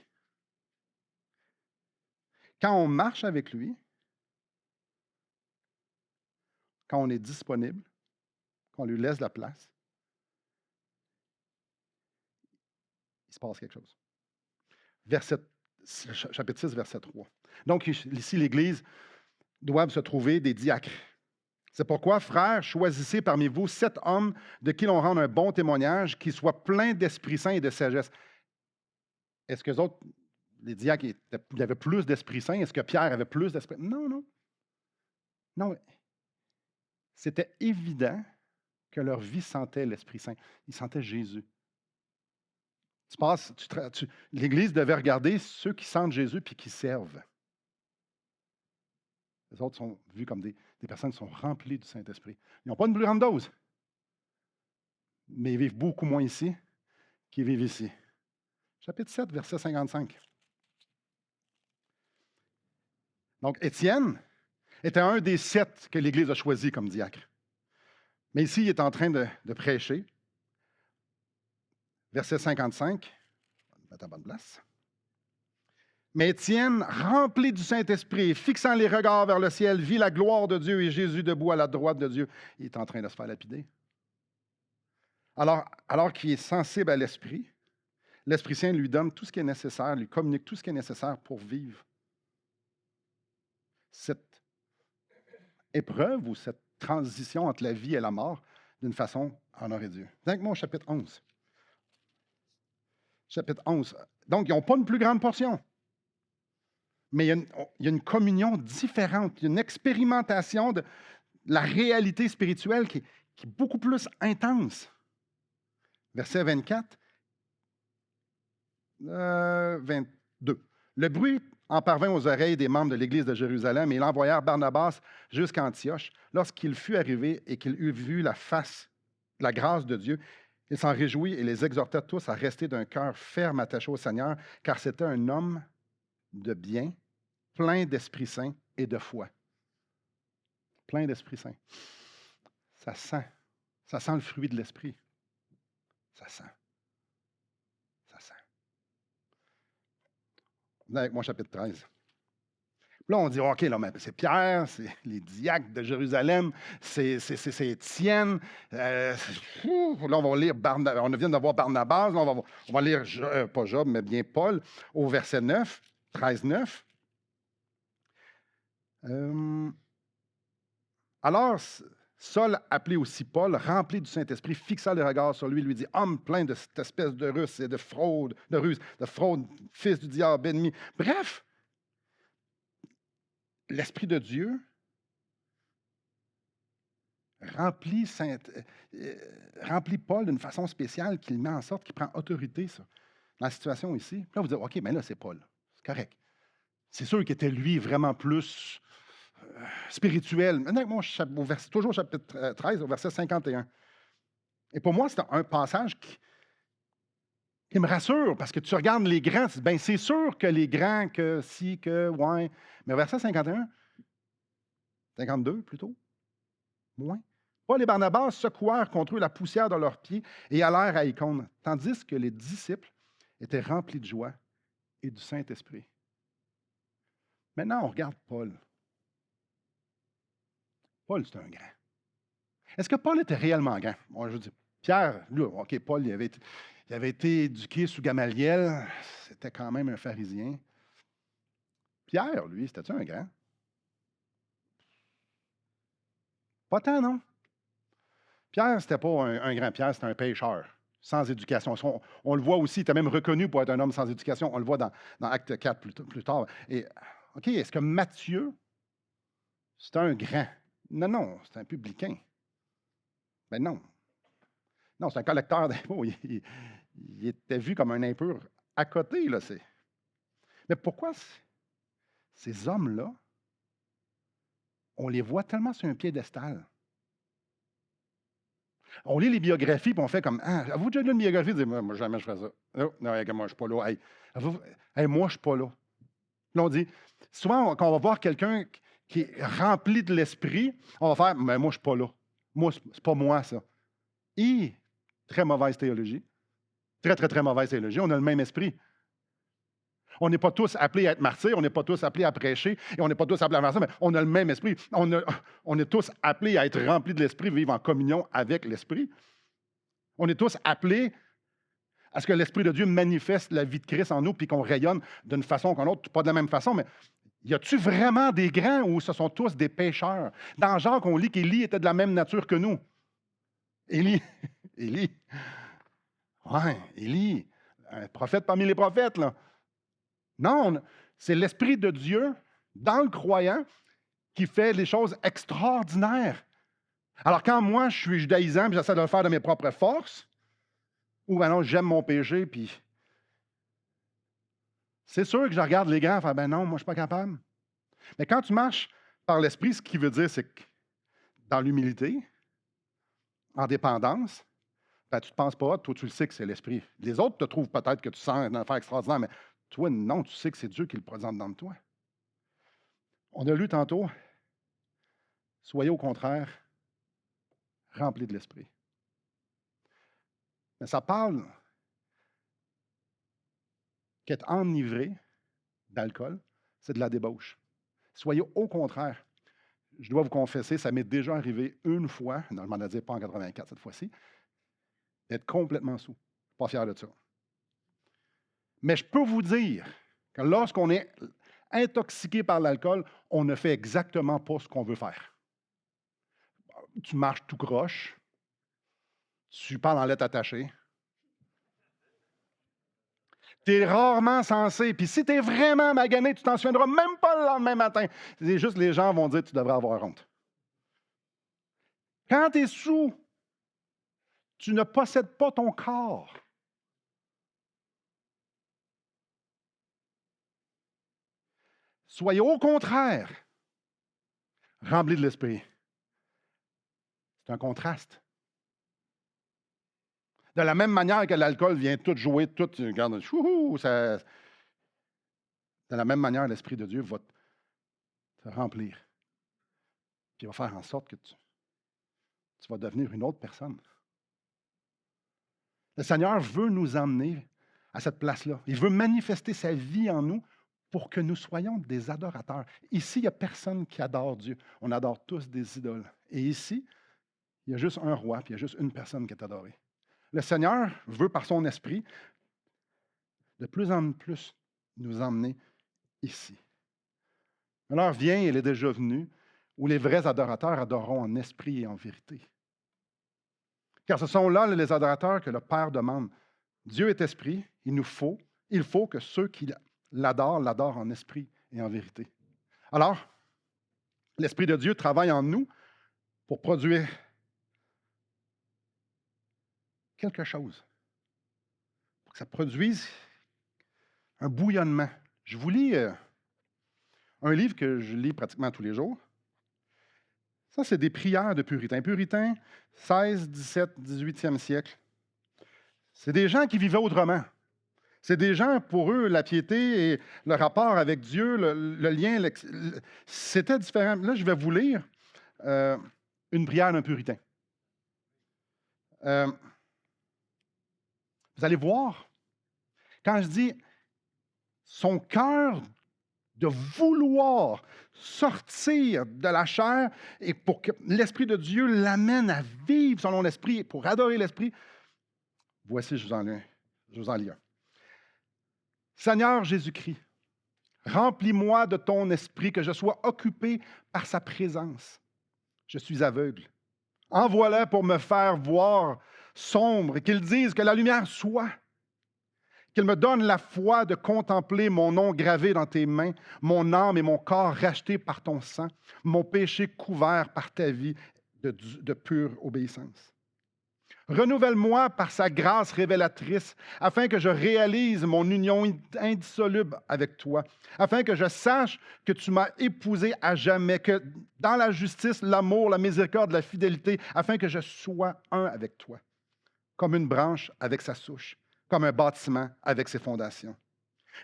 Quand on marche avec lui, quand on est disponible, qu'on lui laisse la place, il se passe quelque chose. Chapitre 6, verset 3. Donc, ici, l'Église doit se trouver des diacres. C'est pourquoi, frères, choisissez parmi vous 7 hommes de qui l'on rende un bon témoignage, qui soient pleins d'Esprit Saint et de sagesse. Est-ce que les autres, les diacres, il y avait plus d'Esprit Saint? Est-ce que Pierre avait plus d'Esprit? Non, non. Non. C'était évident que leur vie sentait l'Esprit Saint. Ils sentaient Jésus. L'Église devait regarder ceux qui sentent Jésus puis qui servent. Les autres sont vus comme des personnes qui sont remplies du Saint-Esprit. Ils n'ont pas une plus grande dose, mais ils vivent beaucoup moins ici qu'ils vivent ici. Chapitre 7, verset 55. Donc, Étienne était un des 7 que l'Église a choisi comme diacre. Mais ici, il est en train de prêcher. Verset 55. On va mettre à bonne place. Mais Étienne, rempli du Saint-Esprit, fixant les regards vers le ciel, vit la gloire de Dieu et Jésus debout à la droite de Dieu. Il est en train de se faire lapider. Alors qu'il est sensible à l'Esprit, l'Esprit Saint lui donne tout ce qui est nécessaire, lui communique tout ce qui est nécessaire pour vivre cette épreuve ou cette transition entre la vie et la mort d'une façon à honorer Dieu. Avec moi au chapitre 11. Chapitre 11. Donc, ils n'ont pas une plus grande portion. Mais il y a une communion différente, il y a une expérimentation de la réalité spirituelle qui est beaucoup plus intense. Verset 24, 22. Le bruit en parvint aux oreilles des membres de l'Église de Jérusalem et ils envoyèrent Barnabas jusqu'à Antioche. Lorsqu'il fut arrivé et qu'il eut vu la grâce de Dieu, il s'en réjouit et les exhorta tous à rester d'un cœur ferme attaché au Seigneur, car c'était un homme de bien, plein d'Esprit Saint et de foi. Plein d'Esprit Saint. Ça sent le fruit de l'Esprit. Ça sent. Venez avec moi, chapitre 13. Là, on dit, OK, là, mais c'est Pierre, c'est les diacres de Jérusalem, c'est Étienne. Là, on va lire on vient d'avoir Barnabas, là, on va lire, pas Job, mais bien Paul, au verset 9, 13, 9. Alors, Saul, appelé aussi Paul, rempli du Saint-Esprit, fixa le regard sur lui dit, homme plein de cette espèce de ruse et de fraude, fils du diable ennemi. Bref, l'Esprit de Dieu remplit, remplit Paul d'une façon spéciale qui met en sorte qu'il prend autorité dans la situation ici. Puis là, vous dites, OK, mais là, c'est Paul. C'est correct. C'est sûr qu'il était, lui, vraiment plus spirituel. Maintenant, moi, toujours au chapitre 13, au verset 51. Et pour moi, c'est un passage qui me rassure, parce que tu regardes les grands, tu dis, ben, c'est sûr que les grands, que si, que, ouais. Mais au verset 51, 52 plutôt, moins. Paul et Barnabas secouèrent contre eux la poussière de leurs pieds et allèrent à Icône, tandis que les disciples étaient remplis de joie et du Saint-Esprit. Maintenant, on regarde Paul. Paul, c'est un grand. Est-ce que Paul était réellement grand? Bon, je veux dire, Pierre, lui, OK, Paul, il avait été éduqué sous Gamaliel, c'était quand même un pharisien. Pierre, lui, c'était-tu un grand? Pas tant, non? Pierre, c'était pas un grand Pierre, c'était un pêcheur, sans éducation. On le voit aussi, il était même reconnu pour être un homme sans éducation. On le voit dans Acte 4 plus tard. Et, OK, est-ce que Matthieu, c'est un grand? Non, c'est un publicain. Ben non. Non, c'est un collecteur d'impôts. Il était vu comme un impur à côté, là. Mais pourquoi ces hommes-là, on les voit tellement sur un piédestal? On lit les biographies, puis on fait comme, ah, avez-vous déjà lu une biographie? Dis, moi, jamais je ferais ça. Non, non, moi, je ne suis pas là. Hey, moi, je ne suis pas là. Là, on dit, souvent, quand on va voir quelqu'un qui est rempli de l'esprit, on va faire, mais moi, je ne suis pas là. Moi, ce n'est pas moi, ça. Et, très mauvaise théologie. Très, très, très mauvaise théologie. On a le même esprit. On n'est pas tous appelés à être martyrs, on n'est pas tous appelés à prêcher, et on n'est pas tous appelés à faire ça, mais on a le même esprit. On est tous appelés à être remplis de l'esprit, vivre en communion avec l'esprit. On est tous appelés à ce que l'Esprit de Dieu manifeste la vie de Christ en nous, puis qu'on rayonne d'une façon ou d'une autre, pas de la même façon, mais y a-tu vraiment des grands ou ce sont tous des pécheurs? Dans Jacques, on lit qu'Élie était de la même nature que nous. Élie, Élie, un prophète parmi les prophètes, là. Non, c'est l'Esprit de Dieu dans le croyant qui fait des choses extraordinaires. Alors quand moi, je suis judaïsant et j'essaie de le faire de mes propres forces, ou ben non, j'aime mon péché, puis c'est sûr que je regarde les grands et je ben non, moi, je ne suis pas capable. Mais quand tu marches par l'Esprit, ce qui veut dire, c'est que dans l'humilité, en dépendance, ben, tu ne te penses pas, toi, tu le sais que c'est l'Esprit. Les autres te trouvent peut-être que tu sens une affaire extraordinaire, mais toi, non, tu sais que c'est Dieu qui le présente dans toi. On a lu tantôt, soyez au contraire remplis de l'Esprit. Mais ça parle qu'être enivré d'alcool, c'est de la débauche. Soyez au contraire. Je dois vous confesser, ça m'est déjà arrivé une fois, non, je m'en ai dit pas en 84 cette fois-ci, d'être complètement sous. Pas fier de ça. Mais je peux vous dire que lorsqu'on est intoxiqué par l'alcool, on ne fait exactement pas ce qu'on veut faire. Tu marches tout croche, tu parles en lettres attachées, tu es rarement censé, puis si tu es vraiment magané, tu t'en souviendras même pas le lendemain matin. C'est juste les gens vont dire que tu devrais avoir honte. Quand tu es sous, tu ne possèdes pas ton corps. Soyez au contraire remplis de l'Esprit. C'est un contraste. De la même manière que l'alcool vient tout jouer, tout, regarde, chouhou, ça, de la même manière, l'Esprit de Dieu va te remplir. Puis il va faire en sorte que tu vas devenir une autre personne. Le Seigneur veut nous emmener à cette place-là. Il veut manifester sa vie en nous pour que nous soyons des adorateurs. Ici, il n'y a personne qui adore Dieu. On adore tous des idoles. Et ici, il y a juste un roi, puis il y a juste une personne qui est adorée. Le Seigneur veut, par son esprit, de plus en plus nous emmener ici. L'heure vient, elle est déjà venue, où les vrais adorateurs adoreront en esprit et en vérité. Car ce sont là les adorateurs que le Père demande. Dieu est esprit, il faut que ceux qui l'adorent en esprit et en vérité. Alors, L'Esprit de Dieu travaille en nous pour produire quelque chose, pour que ça produise un bouillonnement. Je vous lis un livre que je lis pratiquement tous les jours. Ça, c'est des prières de puritains. Puritains, 16, 17, 18e siècle. C'est des gens qui vivaient autrement. C'est des gens, pour eux, la piété et le rapport avec Dieu, le lien, c'était différent. Là, je vais vous lire une prière d'un puritain. Vous allez voir, quand je dis son cœur de vouloir sortir de la chair et pour que l'Esprit de Dieu l'amène à vivre selon l'Esprit, pour adorer l'Esprit, voici, je vous en lis un. Seigneur Jésus-Christ, remplis-moi de ton esprit, que je sois occupé par sa présence. Je suis aveugle. Envoie-le pour me faire voir sombre et qu'il dise que la lumière soit. Qu'il me donne la foi de contempler mon nom gravé dans tes mains, mon âme et mon corps rachetés par ton sang, mon péché couvert par ta vie de pure obéissance. Renouvelle-moi par sa grâce révélatrice, afin que je réalise mon union indissoluble avec toi, afin que je sache que tu m'as épousé à jamais, que dans la justice, l'amour, la miséricorde, la fidélité, afin que je sois un avec toi, comme une branche avec sa souche, comme un bâtiment avec ses fondations.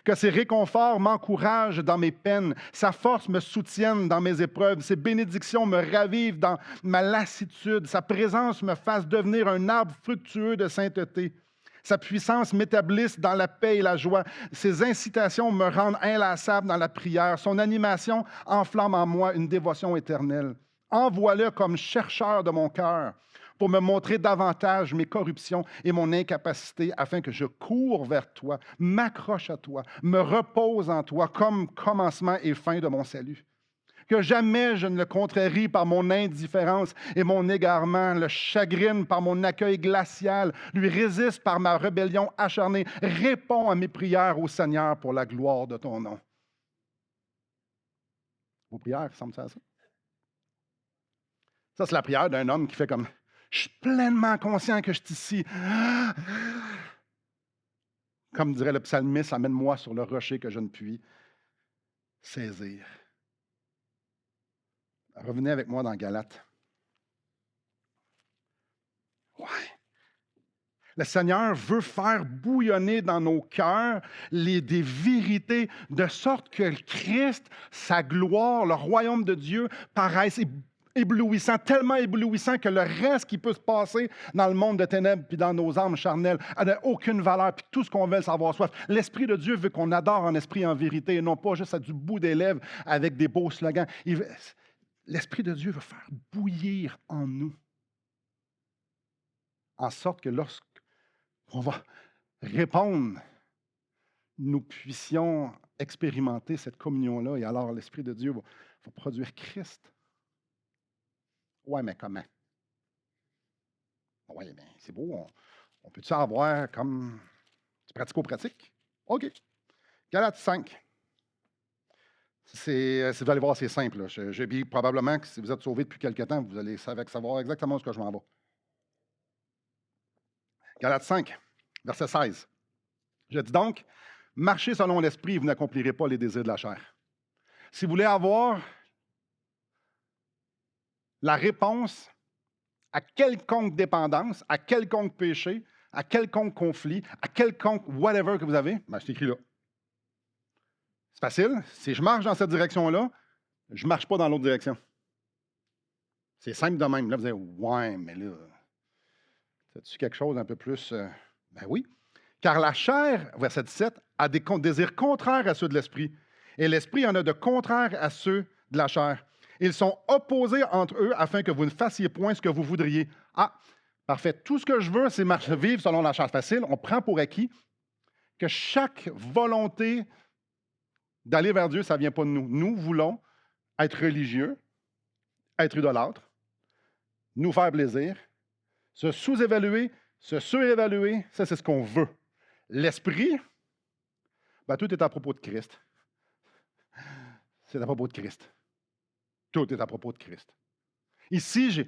Que ses réconforts m'encouragent dans mes peines, sa force me soutienne dans mes épreuves, ses bénédictions me ravivent dans ma lassitude, sa présence me fasse devenir un arbre fructueux de sainteté, sa puissance m'établisse dans la paix et la joie, ses incitations me rendent inlassable dans la prière, son animation enflamme en moi une dévotion éternelle. Envoie-le comme chercheur de mon cœur, pour me montrer davantage mes corruptions et mon incapacité, afin que je cours vers toi, m'accroche à toi, me repose en toi, comme commencement et fin de mon salut. Que jamais je ne le contrarie par mon indifférence et mon égarement, le chagrine par mon accueil glacial, lui résiste par ma rébellion acharnée. Réponds à mes prières au Seigneur pour la gloire de ton nom. Vos prières ressemblent à ça? Ça, c'est la prière d'un homme qui fait comme... Je suis pleinement conscient que je suis ici. Comme dirait le psalmiste, amène-moi sur le rocher que je ne puis saisir. Revenez avec moi dans Galates. Ouais. Le Seigneur veut faire bouillonner dans nos cœurs des vérités, de sorte que le Christ, sa gloire, le royaume de Dieu paraissent éblouissant, tellement éblouissant que le reste qui peut se passer dans le monde de ténèbres puis dans nos âmes charnelles n'a aucune valeur, puis tout ce qu'on veut, c'est avoir soif. L'Esprit de Dieu veut qu'on adore en esprit et en vérité, et non pas juste à du bout des lèvres avec des beaux slogans. L'Esprit de Dieu veut faire bouillir en nous, en sorte que lorsqu'on va répondre, nous puissions expérimenter cette communion-là, et alors l'Esprit de Dieu va produire Christ. Ouais, mais comment? Oui, bien, c'est beau. On peut-tu avoir comme du pratico-pratique? OK. Galates 5. Si vous allez voir, c'est simple. Là. Je dis probablement que si vous êtes sauvé depuis quelque temps, vous allez savoir exactement ce que je m'en vais. Galates 5, verset 16. Je dis donc, marchez selon l'esprit et vous n'accomplirez pas les désirs de la chair. Si vous voulez avoir la réponse à quelconque dépendance, à quelconque péché, à quelconque conflit, à quelconque whatever que vous avez, ben, c'est écrit là. C'est facile. Si je marche dans cette direction-là, je ne marche pas dans l'autre direction. C'est simple de même. Là, vous dites, ouais, mais là, c'est-tu quelque chose d'un peu plus... Ben oui. Car la chair, verset 17, a des désirs contraires à ceux de l'esprit. Et l'esprit en a de contraires à ceux de la chair. Ils sont opposés entre eux afin que vous ne fassiez point ce que vous voudriez. Ah, parfait. Tout ce que je veux, c'est vivre selon la chair facile. On prend pour acquis que chaque volonté d'aller vers Dieu, ça ne vient pas de nous. Nous voulons être religieux, être idolâtres, nous faire plaisir, se sous-évaluer, se surévaluer, ça, c'est ce qu'on veut. L'esprit, ben, tout est à propos de Christ. C'est à propos de Christ. Tout est à propos de Christ. Ici,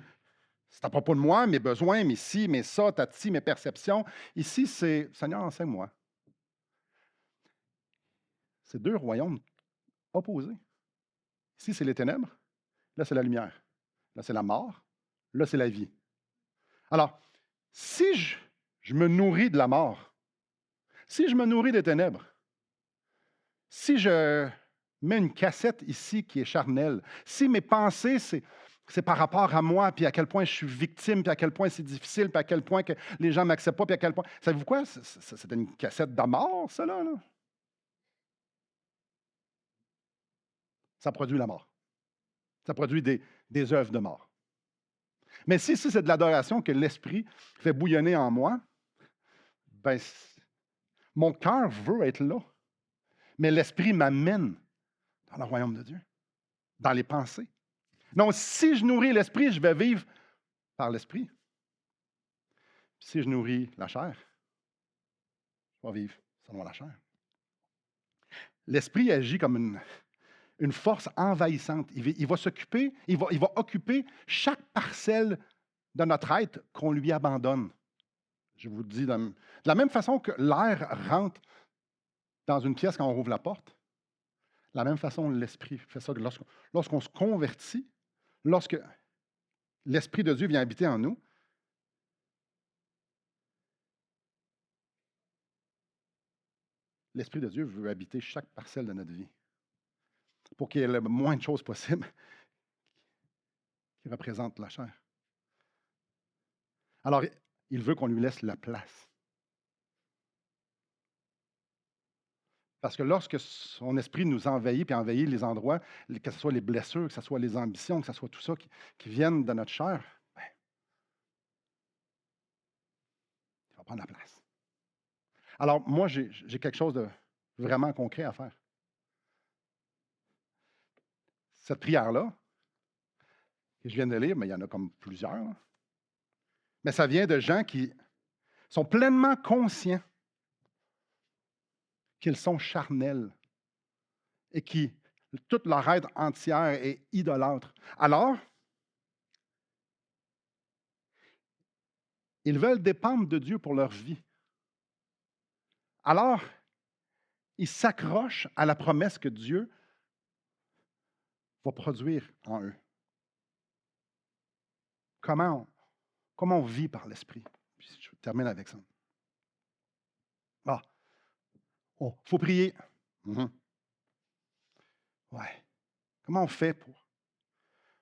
c'est à propos de moi, mes besoins, mes ci, mes ça, tati, mes perceptions. Ici, c'est Seigneur, enseigne-moi. C'est deux royaumes opposés. Ici, c'est les ténèbres. Là, c'est la lumière. Là, c'est la mort. Là, c'est la vie. Alors, si je me nourris de la mort, si je me nourris des ténèbres, si je mets une cassette ici qui est charnelle, si mes pensées, c'est par rapport à moi, puis à quel point je suis victime, puis à quel point c'est difficile, puis à quel point que les gens ne m'acceptent pas, puis à quel point... Savez-vous quoi? C'est une cassette de mort, ça, là. Ça produit la mort. Ça produit des œuvres de mort. Mais si c'est de l'adoration que l'Esprit fait bouillonner en moi, ben, mon cœur veut être là. Mais l'Esprit m'amène dans le royaume de Dieu, dans les pensées. Donc, si je nourris l'Esprit, je vais vivre par l'Esprit. Si je nourris la chair, je vais vivre selon la chair. L'Esprit agit comme une force envahissante. Il va s'occuper, il va occuper chaque parcelle de notre être qu'on lui abandonne. Je vous le dis de la même façon que l'air rentre dans une pièce quand on ouvre la porte, de la même façon l'Esprit fait ça. Lorsqu'on se convertit, lorsque l'Esprit de Dieu vient habiter en nous, l'Esprit de Dieu veut habiter chaque parcelle de notre vie pour qu'il y ait le moins de choses possible qui représentent la chair. Alors, il veut qu'on lui laisse la place. Parce que lorsque son esprit nous envahit, puis envahit les endroits, que ce soit les blessures, que ce soit les ambitions, que ce soit tout ça qui viennent de notre chair, ben, il va prendre la place. Alors, moi, j'ai quelque chose de vraiment concret à faire. Cette prière-là, que je viens de lire, mais il y en a comme plusieurs, là, mais ça vient de gens qui sont pleinement conscients qu'ils sont charnels et qui, toute leur être entière est idolâtre. Alors, ils veulent dépendre de Dieu pour leur vie. Alors, ils s'accrochent à la promesse que Dieu va produire en eux. Comment on vit par l'Esprit? Puis je termine avec ça. Il faut prier. Ouais. Comment on fait pour?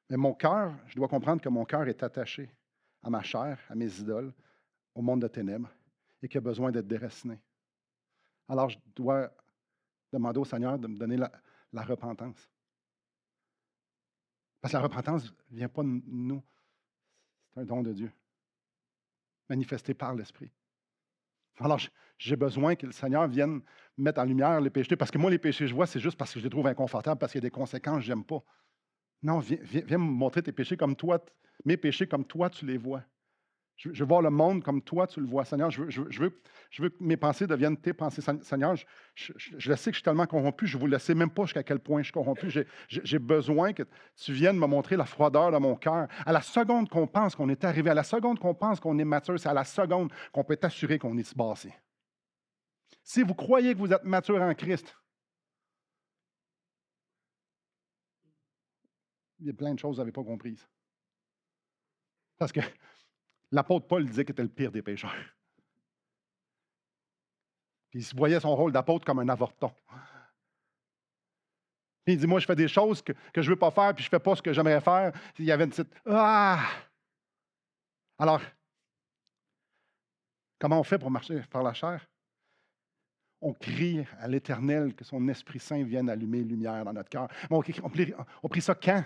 Mais mon cœur, je dois comprendre que mon cœur est attaché à ma chair, à mes idoles, au monde de ténèbres, et qu'il a besoin d'être déraciné. Alors, je dois demander au Seigneur de me donner la repentance. Parce que la repentance ne vient pas de nous. C'est un don de Dieu, manifesté par l'Esprit. Alors, j'ai besoin que le Seigneur vienne mettre en lumière les péchés. Parce que moi, les péchés que je vois, c'est juste parce que je les trouve inconfortables, parce qu'il y a des conséquences que je n'aime pas. Non, viens me montrer tes péchés comme toi, mes péchés comme toi, tu les vois. Je veux voir le monde comme toi, tu le vois. Seigneur, je veux que mes pensées deviennent tes pensées. Seigneur, je le sais que je suis tellement corrompu, je ne vous le sais même pas jusqu'à quel point je suis corrompu. J'ai besoin que tu viennes me montrer la froideur de mon cœur. À la seconde qu'on pense qu'on est arrivé, à la seconde qu'on pense qu'on est mature, c'est à la seconde qu'on peut être assuré qu'on est passé. Si vous croyez que vous êtes mature en Christ, il y a plein de choses que vous n'avez pas comprises. Parce que l'apôtre Paul disait qu'il était le pire des pécheurs. Puis il voyait son rôle d'apôtre comme un avorton. Puis il dit, moi, je fais des choses que je ne veux pas faire, puis je ne fais pas ce que j'aimerais faire. Il y avait une petite... Ah! Alors, comment on fait pour marcher par la chair? On crie à l'Éternel que son Esprit Saint vienne allumer une lumière dans notre cœur. On prie ça quand?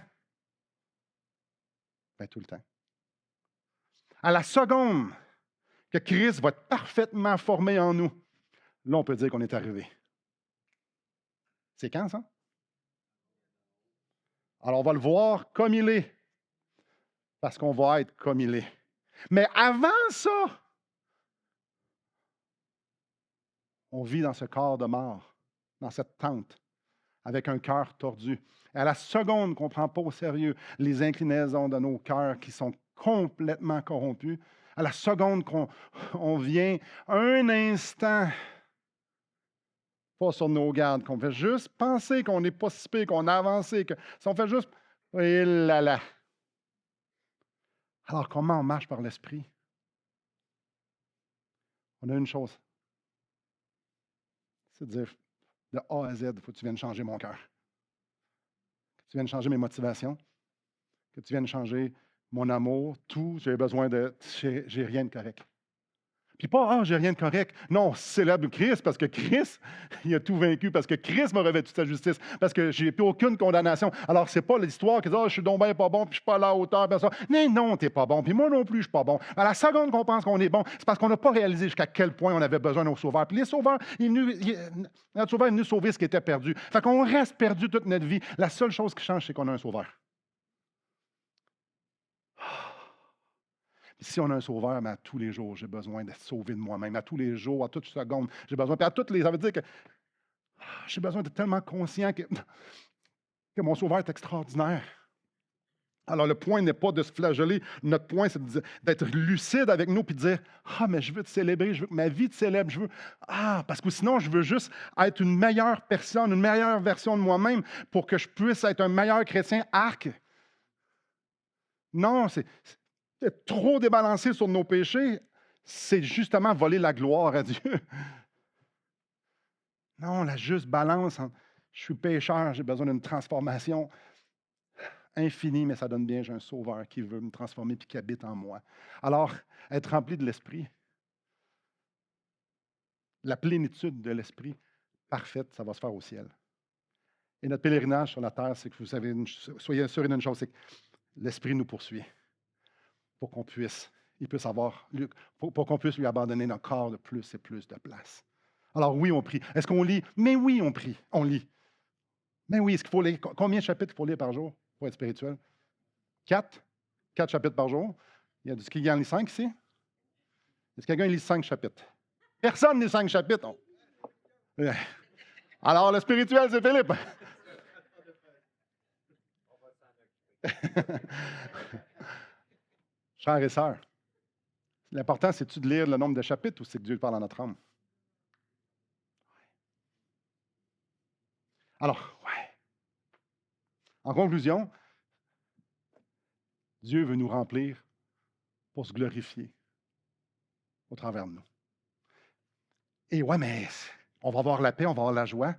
Ben, tout le temps. À la seconde que Christ va être parfaitement formé en nous, là, on peut dire qu'on est arrivé. C'est quand, ça? Alors, on va le voir comme il est, parce qu'on va être comme il est. Mais avant ça, on vit dans ce corps de mort, dans cette tente, avec un cœur tordu. Et à la seconde qu'on ne prend pas au sérieux les inclinaisons de nos cœurs qui sont complètement corrompus, à la seconde qu'on on vient un instant pas sur nos gardes, qu'on fait juste penser qu'on n'est pas si pire, qu'on a avancé, que si on fait juste et là là. Alors, comment on marche par l'Esprit? On a une chose, c'est de dire de A à Z, il faut que tu viennes changer mon cœur, que tu viennes changer mes motivations, que tu viennes changer mon amour, tout. J'ai besoin de. J'ai rien de correct. Puis pas, ah, j'ai rien de correct. Non, célèbre Christ, parce que Christ, il a tout vaincu, parce que Christ m'a revêtu de sa justice, parce que j'ai plus aucune condamnation. Alors, c'est pas l'histoire qui dit, ah, je suis donc bien pas bon, puis je suis pas à la hauteur, puis ça. Mais non, t'es pas bon, puis moi non plus, je suis pas bon. À la seconde qu'on pense qu'on est bon, c'est parce qu'on n'a pas réalisé jusqu'à quel point on avait besoin de nos sauveurs. Puis les sauveurs, notre sauveur est venu sauver ce qui était perdu. Fait qu'on reste perdu toute notre vie. La seule chose qui change, c'est qu'on a un sauveur. Si on a un sauveur, mais à tous les jours, j'ai besoin d'être sauvé de moi-même. À tous les jours, à toutes secondes, j'ai besoin. Puis à toutes les. Ça veut dire que j'ai besoin d'être tellement conscient que mon sauveur est extraordinaire. Alors, le point n'est pas de se flageller. Notre point, c'est d'être lucide avec nous et de dire ah, mais je veux te célébrer, je veux que ma vie te célèbre. Je veux. Ah, parce que sinon, je veux juste être une meilleure personne, une meilleure version de moi-même pour que je puisse être un meilleur chrétien. Arc. Non, c'est trop débalancé sur nos péchés, c'est justement voler la gloire à Dieu. Non, la juste balance entre je suis pécheur, j'ai besoin d'une transformation infinie, mais ça donne bien, j'ai un sauveur qui veut me transformer et qui habite en moi. Alors, être rempli de l'Esprit, la plénitude de l'Esprit parfaite, ça va se faire au ciel. Et notre pèlerinage sur la terre, c'est que vous savez, soyez assurés d'une chose, c'est que l'Esprit nous poursuit pour qu'on puisse avoir, pour qu'on puisse lui abandonner notre corps de plus et plus de place. Alors oui, on prie. Est-ce qu'on lit? Mais oui, on prie. On lit. Mais oui, est-ce qu'il faut lire? Combien de chapitres il faut lire par jour pour être spirituel? 4? 4 chapitres par jour. Il y a qui en lit 5 ici? Est-ce que quelqu'un lit 5 chapitres? Personne lit 5 chapitres. Alors, le spirituel, c'est Philippe. Frères et sœurs, l'important, c'est-tu de lire le nombre de chapitres ou c'est que Dieu parle à notre âme? Alors, ouais. En conclusion, Dieu veut nous remplir pour se glorifier au travers de nous. Et ouais, mais on va avoir la paix, on va avoir la joie.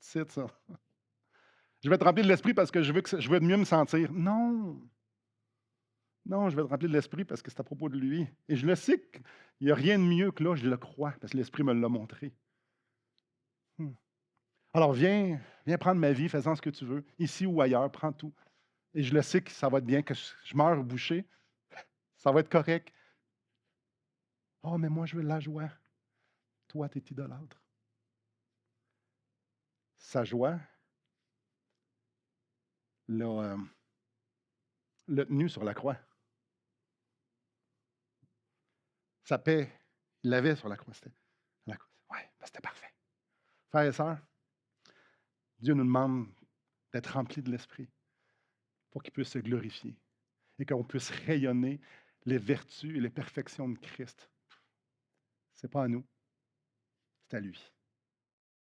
C'est ça. Je vais être rempli de l'esprit parce que je veux mieux me sentir. Non. Non, je vais être rempli de l'esprit parce que c'est à propos de lui. Et je le sais qu'il n'y a rien de mieux que là, je le crois, parce que l'esprit me l'a montré. Alors viens prendre ma vie, fais-en ce que tu veux, ici ou ailleurs, prends tout. Et je le sais que ça va être bien, que je meurs bouché, ça va être correct. Oh, mais moi, je veux la joie. Toi, tu es idolâtre. Sa joie l'a tenu sur la croix. Sa paix, il l'avait sur la croix. Oui, c'était parfait. Frères et sœurs, Dieu nous demande d'être remplis de l'Esprit pour qu'il puisse se glorifier et qu'on puisse rayonner les vertus et les perfections de Christ. Ce n'est pas à nous, c'est à lui.